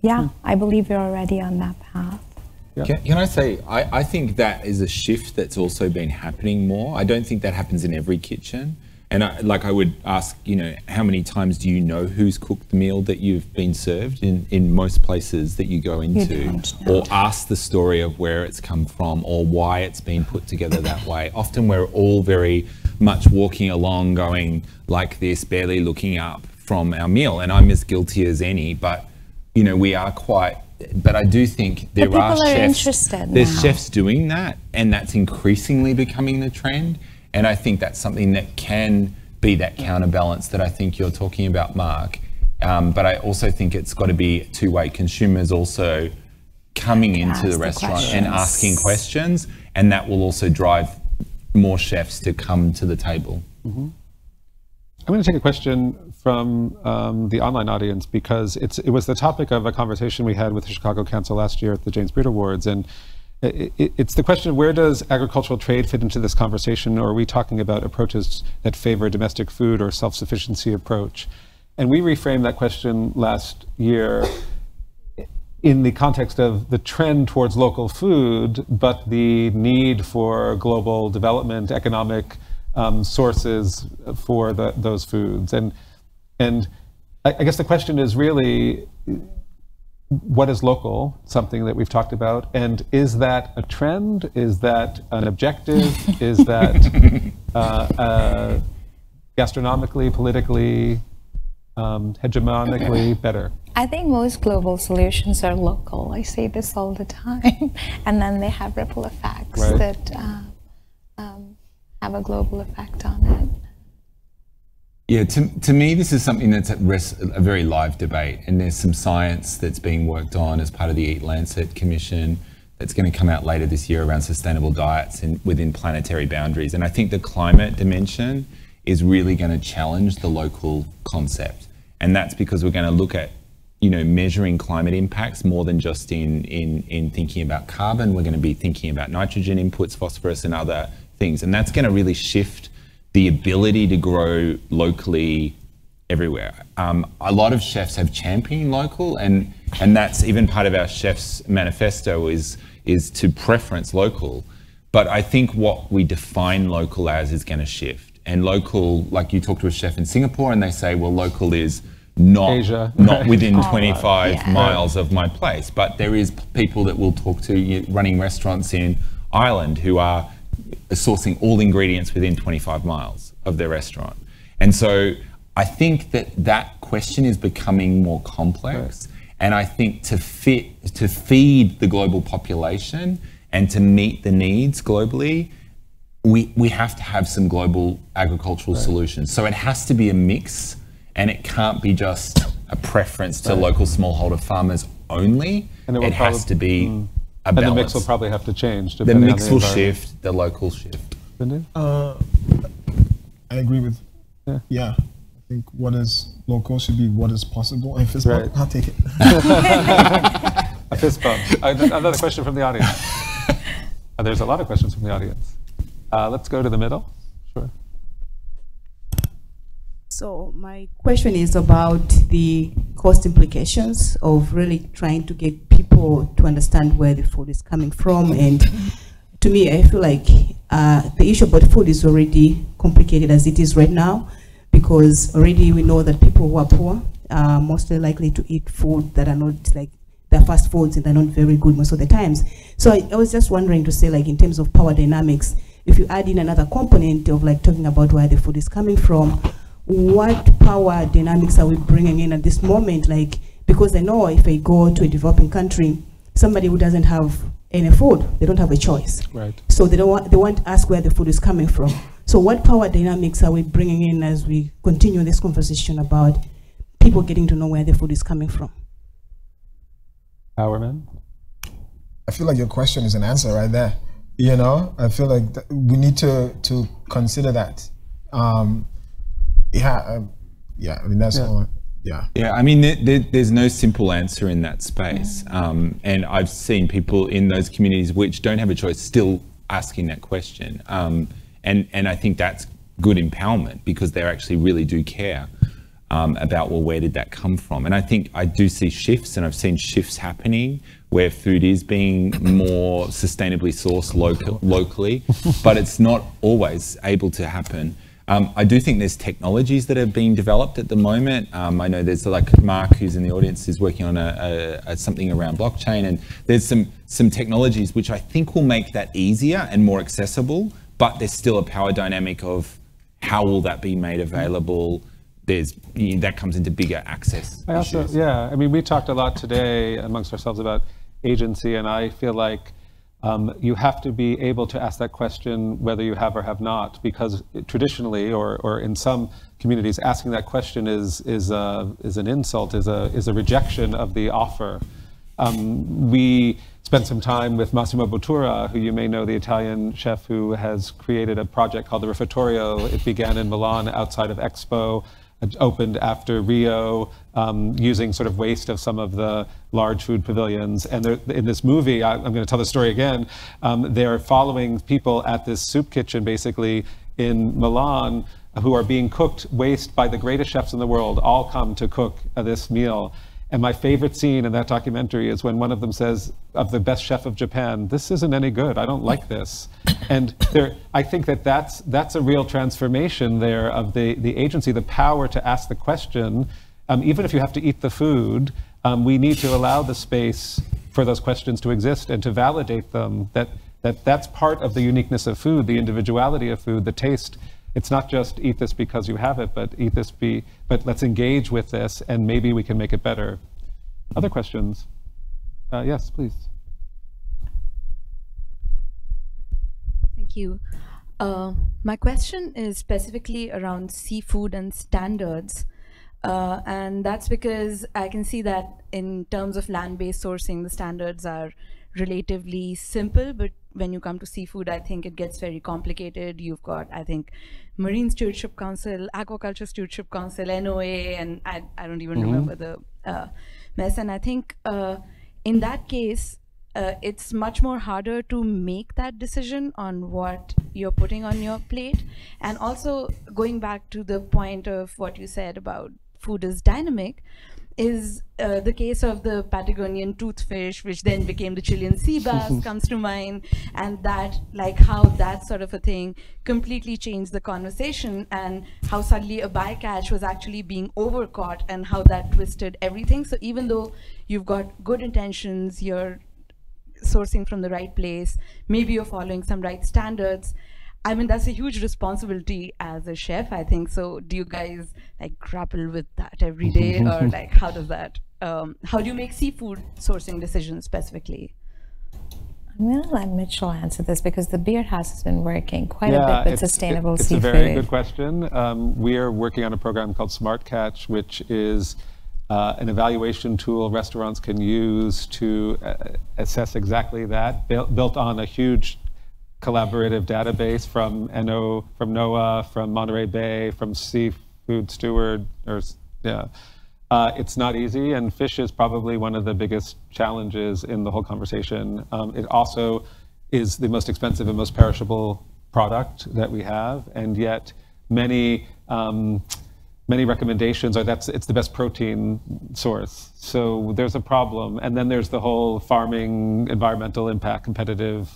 Yeah, I believe we're already on that path. Yeah. Can I say, I think that is a shift that's also been happening more. I don't think that happens in every kitchen. And I would ask, you know, how many times do you know who's cooked the meal that you've been served in most places that you go into? Or ask the story of where it's come from or why it's been put together that way. Often we're all very much walking along going like this, barely looking up from our meal. And I'm as guilty as any, but, you know, we are quite, but I do think there are chefs, there's chefs doing that, and that's increasingly becoming the trend. And I think that's something that can be that counterbalance that I think you're talking about, Mark. But I also think it's got to be two-way. Consumers also coming into the restaurant and asking questions, and that will also drive more chefs to come to the table. I'm going to take a question from the online audience, because it was the topic of a conversation we had with the Chicago Council last year at the James Beard Awards. And it's the question, where does agricultural trade fit into this conversation? Or are we talking about approaches that favor domestic food or self-sufficiency approach? And we reframed that question last year in the context of the trend towards local food, but the need for global development, economic sources for those foods. And I guess the question is really, what is local, something that we've talked about, and is that a trend? Is that an objective? Is that gastronomically, politically, hegemonically better? I think most global solutions are local. I say this all the time. And then they have ripple effects that have a global effect on it. Yeah, to me, this is something that's at risk, a very live debate, and there's some science that's being worked on as part of the Eat Lancet Commission that's going to come out later this year around sustainable diets and within planetary boundaries. And I think the climate dimension is really going to challenge the local concept. And that's because we're going to look at, you know, measuring climate impacts more than just in thinking about carbon. We're going to be thinking about nitrogen inputs, phosphorus and other things. And that's going to really shift the ability to grow locally everywhere. A lot of chefs have championed local, and that's even part of our chef's manifesto is to preference local. But I think what we define local as is going to shift. And local, like you talk to a chef in Singapore and they say, well, local is not Asia, not right. within 25 yeah. miles of my place. But there is people that will talk to running restaurants in Ireland who are sourcing all ingredients within 25 miles of their restaurant. And so I think that question is becoming more complex. Right. And I think to feed the global population and to meet the needs globally, we have to have some global agricultural right. solutions. So it has to be a mix, and it can't be just a preference to right. local smallholder farmers only. And it has to be a balance. And the mix will probably have to change. The mix will shift, the local shift. I agree with, yeah. I think what is local should be what is possible. And fist bump, I'll take it. A fist bump. Another question from the audience. There's a lot of questions from the audience. Let's go to the middle. Sure. So my question is about the cost implications of really trying to get people to understand where the food is coming from. And to me, I feel like the issue about food is already complicated as it is right now, because already we know that people who are poor are mostly likely to eat food that are not like, they're fast foods and they're not very good most of the times. So I was just wondering to say, like, in terms of power dynamics, if you add in another component of like talking about where the food is coming from, what power dynamics are we bringing in at this moment? Like, because I know if I go to a developing country, somebody who doesn't have any food, they don't have a choice. Right. So they want to ask where the food is coming from. So what power dynamics are we bringing in as we continue this conversation about people getting to know where the food is coming from? Powerman? I feel like your question is an answer right there. You know, I feel like we need to consider that. Yeah, I mean, that's all. Yeah. Yeah, I mean, there's no simple answer in that space. And I've seen people in those communities which don't have a choice still asking that question. And I think that's good empowerment, because they actually really do care about, well, where did that come from? And I think I do see shifts, and I've seen shifts happening where food is being more sustainably sourced locally, but it's not always able to happen. I do think there's technologies that are being developed at the moment. I know there's like Mark, who's in the audience, is working on something around blockchain, and there's some technologies which I think will make that easier and more accessible, but there's still a power dynamic of how will that be made available. That comes into bigger access issues. Yeah, I mean, we talked a lot today amongst ourselves about agency, and I feel like you have to be able to ask that question whether you have or have not, because traditionally, or in some communities, asking that question is an insult, is a rejection of the offer. We spent some time with Massimo Bottura, who you may know, the Italian chef who has created a project called the Refettorio. It began in Milan outside of Expo. It opened after Rio, using sort of waste of some of the large food pavilions. And in this movie, I'm going to tell the story again, they're following people at this soup kitchen, basically, in Milan, who are being cooked waste by the greatest chefs in the world, all come to cook this meal. And my favorite scene in that documentary is when one of them says, of the best chef of Japan, "This isn't any good, I don't like this." And I think that's a real transformation there of the agency, the power to ask the question. Even if you have to eat the food, we need to allow the space for those questions to exist and to validate them, that's part of the uniqueness of food, the individuality of food, the taste. It's not just eat this because you have it, but but let's engage with this and maybe we can make it better. Other questions? Yes, please. Thank you. My question is specifically around seafood and standards. And that's because I can see that in terms of land-based sourcing, the standards are relatively simple, but when you come to seafood, I think it gets very complicated. You've got, I think, Marine Stewardship Council, Aquaculture Stewardship Council, NOA, and I don't even remember the mess. And I think in that case, it's much more harder to make that decision on what you're putting on your plate. And also, going back to the point of what you said about food is dynamic, is the case of the Patagonian toothfish, which then became the Chilean sea bass, comes to mind, and that, like, how that sort of a thing completely changed the conversation, and how suddenly a bycatch was actually being overcaught, and how that twisted everything. So even though you've got good intentions, you're sourcing from the right place, maybe you're following some right standards, I mean, that's a huge responsibility as a chef, I think. So do you guys like grapple with that every day, or like how does that, how do you make seafood sourcing decisions specifically? I'm going to let Mitchell answer this, because the Beard House has been working quite a bit with sustainable seafood. It's a very good question. We are working on a program called Smart Catch, which is an evaluation tool restaurants can use to assess exactly that, built on a huge collaborative database from NOAA, from Monterey Bay, from Seafood Steward. It's not easy, and fish is probably one of the biggest challenges in the whole conversation. It also is the most expensive and most perishable product that we have, and yet many recommendations are it's the best protein source. So there's a problem, and then there's the whole farming, environmental impact, competitive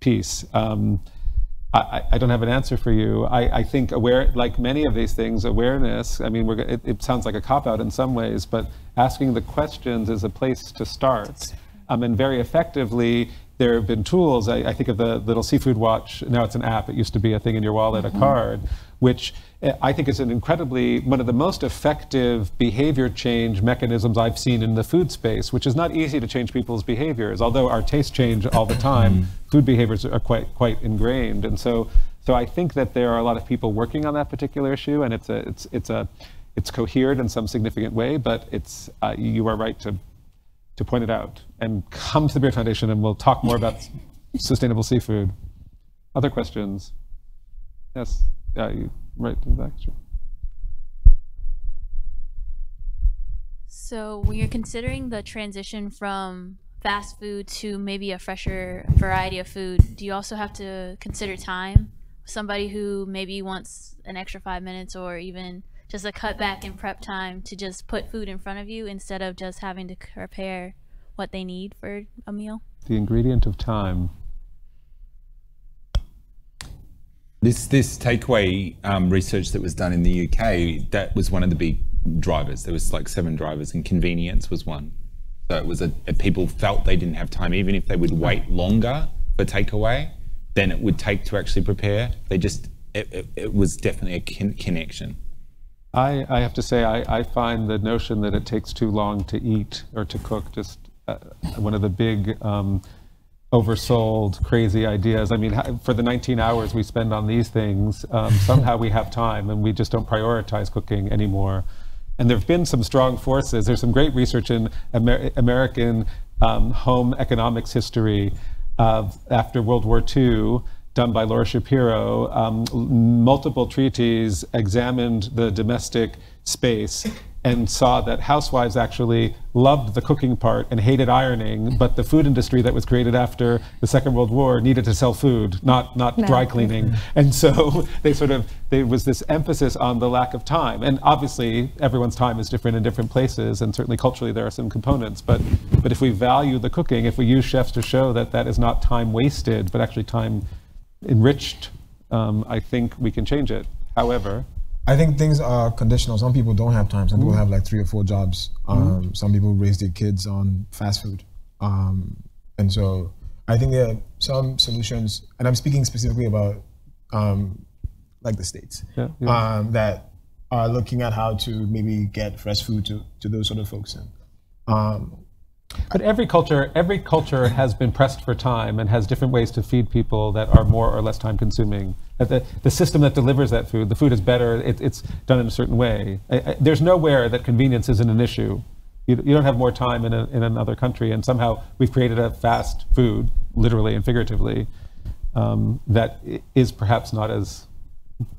piece. I don't have an answer for you. I think like many of these things, awareness, I mean, it sounds like a cop-out in some ways, but asking the questions is a place to start. And very effectively, there have been tools. I think of the little Seafood Watch. Now it's an app. It used to be a thing in your wallet, a card, which I think is one of the most effective behavior change mechanisms I've seen in the food space, which is not easy to change people's behaviors. Although our tastes change all the time, food behaviors are quite ingrained. And so I think that there are a lot of people working on that particular issue, and it's coherent in some significant way, but you are right to point it out. And come to the Beard Foundation and we'll talk more about sustainable seafood. Other questions? Yes, you right in the back. Sure. So when you're considering the transition from fast food to maybe a fresher variety of food, do you also have to consider time? Somebody who maybe wants an extra 5 minutes, or even just a cutback in prep time to just put food in front of you instead of just having to prepare what they need for a meal? The ingredient of time. This takeaway research that was done in the UK, that was one of the big drivers. There was like 7 drivers, and convenience was one. So it was people felt they didn't have time, even if they would wait longer for takeaway than it would take to actually prepare. It was definitely a connection. I have to say, I find the notion that it takes too long to eat or to cook just one of the big oversold, crazy ideas. I mean, for the 19 hours we spend on these things, somehow we have time, and we just don't prioritize cooking anymore. And there have been some strong forces. There's some great research in American home economics history after World War II, done by Laura Shapiro. Multiple treatises examined the domestic space and saw that housewives actually loved the cooking part and hated ironing, but the food industry that was created after the Second World War needed to sell food, not dry cleaning. And so there was this emphasis on the lack of time. And obviously everyone's time is different in different places, and certainly culturally there are some components, but if we value the cooking, if we use chefs to show that that is not time wasted, but actually time enriched, I think we can change it. However, I think things are conditional. Some people don't have time. Some people have like 3 or 4 jobs. Some people raise their kids on fast food. And so I think there are some solutions, and I'm speaking specifically about like the States, that are looking at how to maybe get fresh food to those sort of folks. But every culture has been pressed for time and has different ways to feed people that are more or less time consuming. The system that delivers that food, the food is better, it's done in a certain way. There's nowhere that convenience isn't an issue. you don't have more time in another country, and somehow we've created a fast food, literally and figuratively, that is perhaps not as.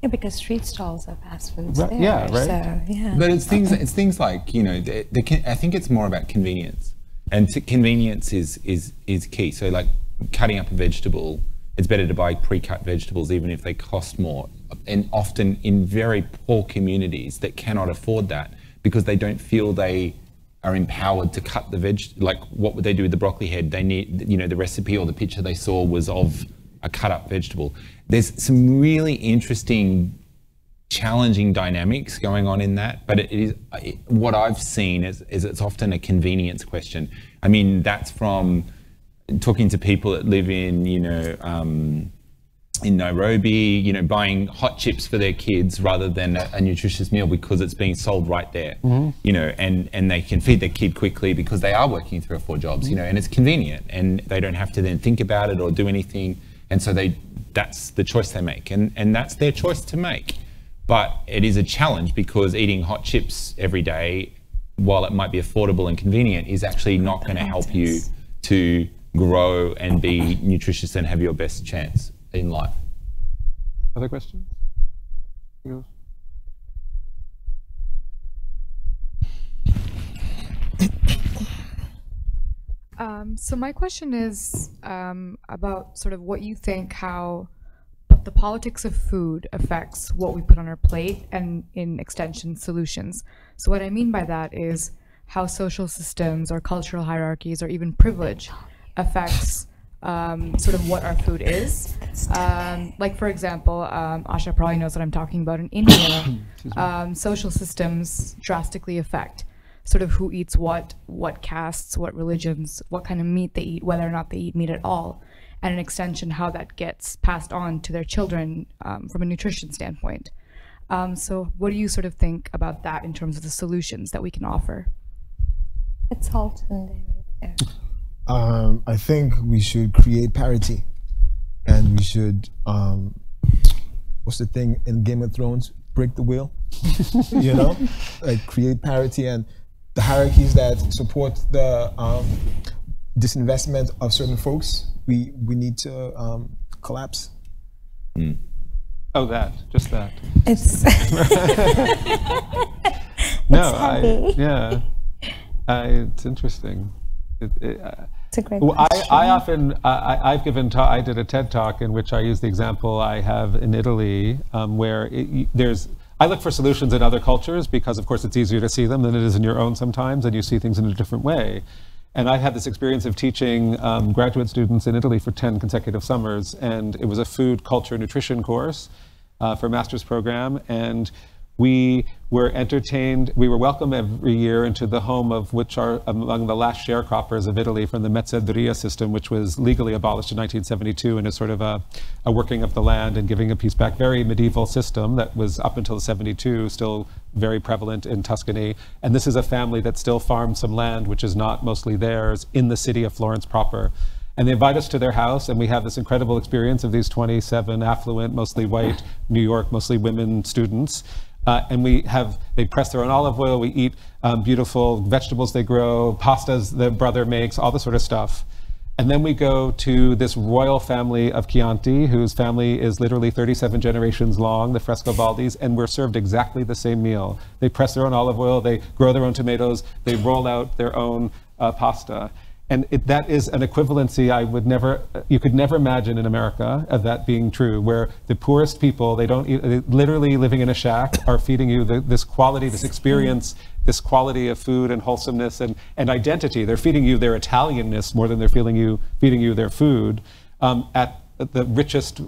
Yeah, because street stalls are fast foods Right, there. yeah, right. So, yeah. But it's things like, you know, I think it's more about convenience, and convenience is key. So like cutting up a vegetable, it's better to buy pre-cut vegetables even if they cost more, and often in very poor communities that cannot afford that because they don't feel they are empowered to cut the like what would they do with the broccoli head? They need, you know, the recipe or the picture they saw was of a cut up vegetable. There's some really interesting, challenging dynamics going on in that, but what I've seen is it's often a convenience question. I mean, that's from talking to people that live in, you know, in Nairobi, you know, buying hot chips for their kids rather than a nutritious meal because it's being sold right there, you know, and they can feed their kid quickly because they are working 3 or 4 jobs, you know, and it's convenient and they don't have to then think about it or do anything. And so that's the choice they make, and that's their choice to make. But it is a challenge because eating hot chips every day, while it might be affordable and convenient, is actually not going to help you to grow and be nutritious and have your best chance in life. Other questions? So my question is about sort of what you think how the politics of food affects what we put on our plate and in extension solutions. So what I mean by that is how social systems or cultural hierarchies or even privilege affects sort of what our food is. Like for example, Asha probably knows what I'm talking about. In India, social systems drastically affect sort of who eats what castes, what religions, what kind of meat they eat, whether or not they eat meat at all, and an extension how that gets passed on to their children from a nutrition standpoint. So what do you sort of think about that in terms of the solutions that we can offer? It's Halton right there. I think we should create parity, and we should, what's the thing in Game of Thrones? Break the wheel, you know, like create parity, and the hierarchies that support the disinvestment of certain folks, we need to collapse. Oh, just that. It's No, heavy. It's interesting. It's a great well, question. I often, I did a TED talk in which I used the example I have in Italy, where I look for solutions in other cultures because, of course, it's easier to see them than it is in your own sometimes, and you see things in a different way. And I had this experience of teaching graduate students in Italy for 10 consecutive summers, and it was a food, culture, nutrition course for a master's program, and we were entertained. We were welcome every year into the home of which are among the last sharecroppers of Italy from the mezzadria system, which was legally abolished in 1972 and is sort of a working of the land and giving a piece back. Very medieval system that was up until 72 still very prevalent in Tuscany. And this is a family that still farms some land, which is not mostly theirs, in the city of Florence proper. And they invite us to their house, and we have this incredible experience of these 27 affluent, mostly white, New York, mostly women students. And they press their own olive oil, we eat beautiful vegetables they grow, pastas the brother makes, all this sort of stuff. And then we go to this royal family of Chianti, whose family is literally 37 generations long, the Frescobaldis, and we're served exactly the same meal. They press their own olive oil, they grow their own tomatoes, they roll out their own pasta. And that is an equivalency you could never imagine in America of that being true, where the poorest people, they literally living in a shack, are feeding you this quality, this experience, this quality of food and wholesomeness and identity. They're feeding you their Italianness more than they're feeding you their food at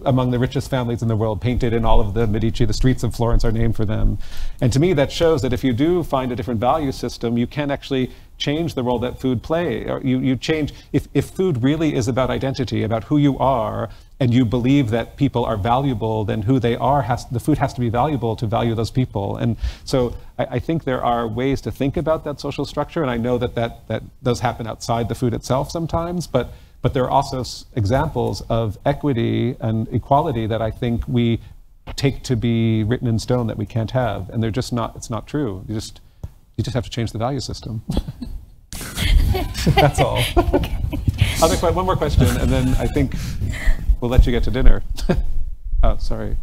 among the richest families in the world, painted in all of the Medici. The streets of Florence are named for them. And to me, that shows that if you do find a different value system, you can actually change the role that food play. Or you change, if food really is about identity, about who you are, and you believe that people are valuable, then who they are, the food has to be valuable to value those people. And so I think there are ways to think about that social structure, and I know that does happen outside the food itself sometimes, but there are also examples of equity and equality that I think we take to be written in stone that we can't have, and they're just not. It's not true. You just have to change the value system. That's all. One more question, and then I think we'll let you get to dinner. Oh, sorry.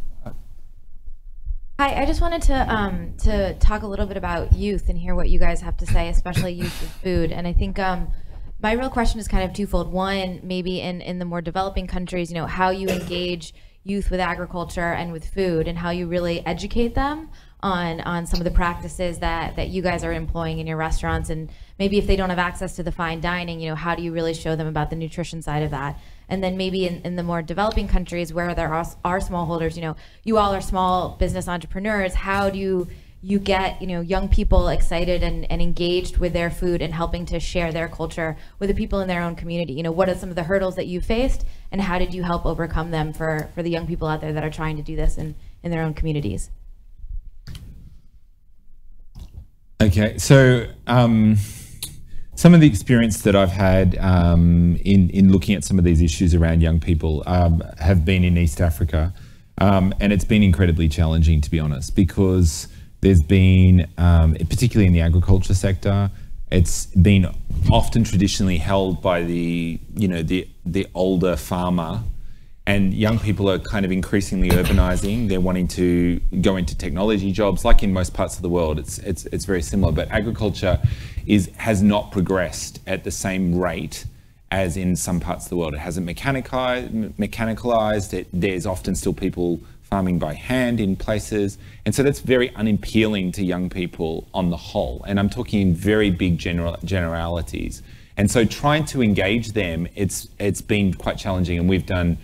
Hi, I just wanted to talk a little bit about youth and hear what you guys have to say, especially youth with food. And I think my real question is kind of twofold. One, maybe in the more developing countries, you know, how you engage youth with agriculture and with food, and how you really educate them on some of the practices that you guys are employing in your restaurants. And maybe if they don't have access to the fine dining, you know, how do you really show them about the nutrition side of that? And then maybe in the more developing countries where there are smallholders, you know, you all are small business entrepreneurs, how do you get, you know, young people excited and engaged with their food and helping to share their culture with the people in their own community? You know, what are some of the hurdles that you faced, and how did you help overcome them for the young people out there that are trying to do this in their own communities? Okay, so some of the experience that I've had in looking at some of these issues around young people have been in East Africa, and it's been incredibly challenging, to be honest, because there's been, particularly in the agriculture sector, it's been often traditionally held by the older farmer, and young people are kind of increasingly urbanizing. They're wanting to go into technology jobs, like in most parts of the world. It's very similar, but agriculture has not progressed at the same rate as in some parts of the world. It hasn't mechanicalized. There's often still people farming by hand in places, and so that's very unappealing to young people on the whole. And I'm talking in very big generalities. And so trying to engage them, it's been quite challenging. And we've done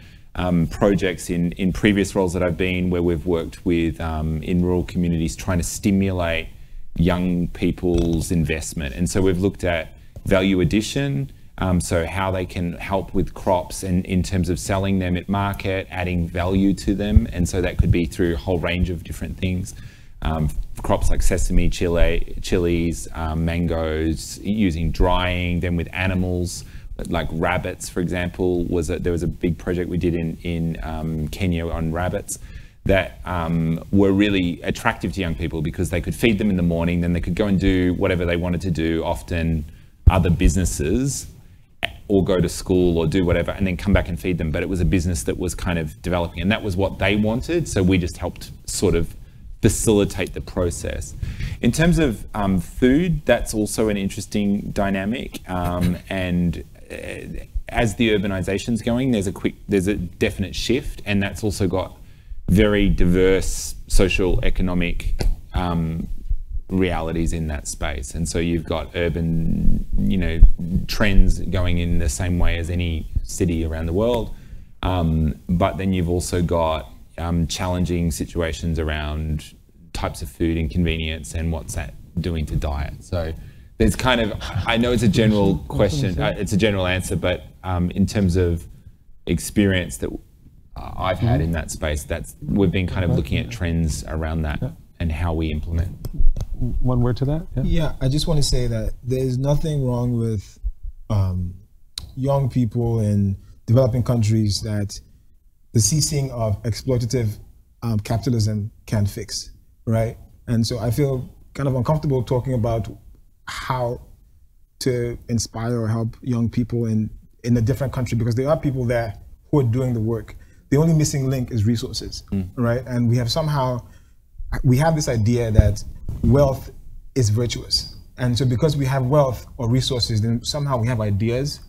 projects in previous roles that I've been, where we've worked with in rural communities, trying to stimulate young people's investment. And so we've looked at value addition, so how they can help with crops and in terms of selling them at market, adding value to them. And so that could be through a whole range of different things. Crops like sesame, chilies, mangoes, using drying, then with animals, like rabbits, for example. There was a big project we did in Kenya on rabbits that were really attractive to young people because they could feed them in the morning, then they could go and do whatever they wanted to do, often other businesses, or go to school or do whatever, and then come back and feed them. But it was a business that was kind of developing, and that was what they wanted. So we just helped sort of facilitate the process. In terms of food, that's also an interesting dynamic. And as the urbanization's going, there's a definite shift, and that's also got very diverse social economic realities in that space. And so you've got urban, trends going in the same way as any city around the world. But then you've also got challenging situations around types of food and convenience and what's that doing to diet. So there's kind of, I know it's a general question, it's a general answer, but in terms of experience that I've had in that space, we've been kind of looking at trends around that and how we implement. One word to that? Yeah, I just want to say that there's nothing wrong with young people in developing countries that the ceasing of exploitative capitalism can fix, right? And so I feel kind of uncomfortable talking about how to inspire or help young people in a different country, because there are people there who are doing the work. The only missing link is resources, right? And we have this idea that wealth is virtuous. And so because we have wealth or resources, then somehow we have ideas.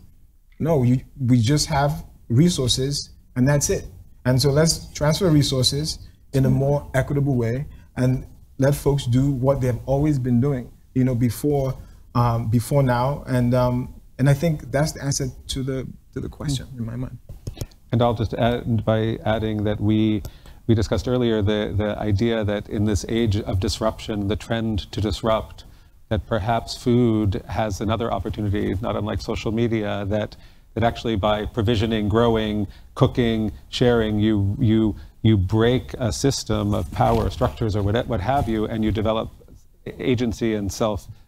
No, we just have resources and that's it. And so let's transfer resources in a more equitable way and let folks do what they've always been doing, before now. And I think that's the answer to the question in my mind. And I'll just add by adding that we discussed earlier the idea that in this age of disruption, the trend to disrupt, that perhaps food has another opportunity, not unlike social media, that actually by provisioning, growing, cooking, sharing, you break a system of power structures or what have you, and you develop agency and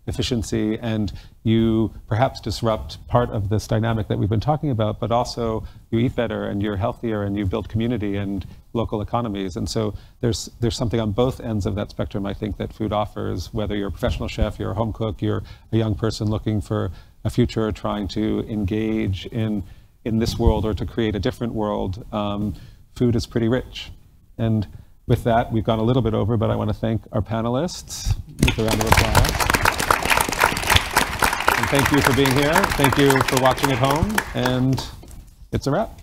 efficiency, and you perhaps disrupt part of this dynamic that we've been talking about, but also you eat better and you're healthier and you build community and local economies. And so there's something on both ends of that spectrum, I think, that food offers, whether you're a professional chef, you're a home cook, you're a young person looking for a future, or trying to engage in this world or to create a different world. Food is pretty rich. And with that, we've gone a little bit over, but I want to thank our panelists with a round of applause. And thank you for being here. Thank you for watching at home. And it's a wrap.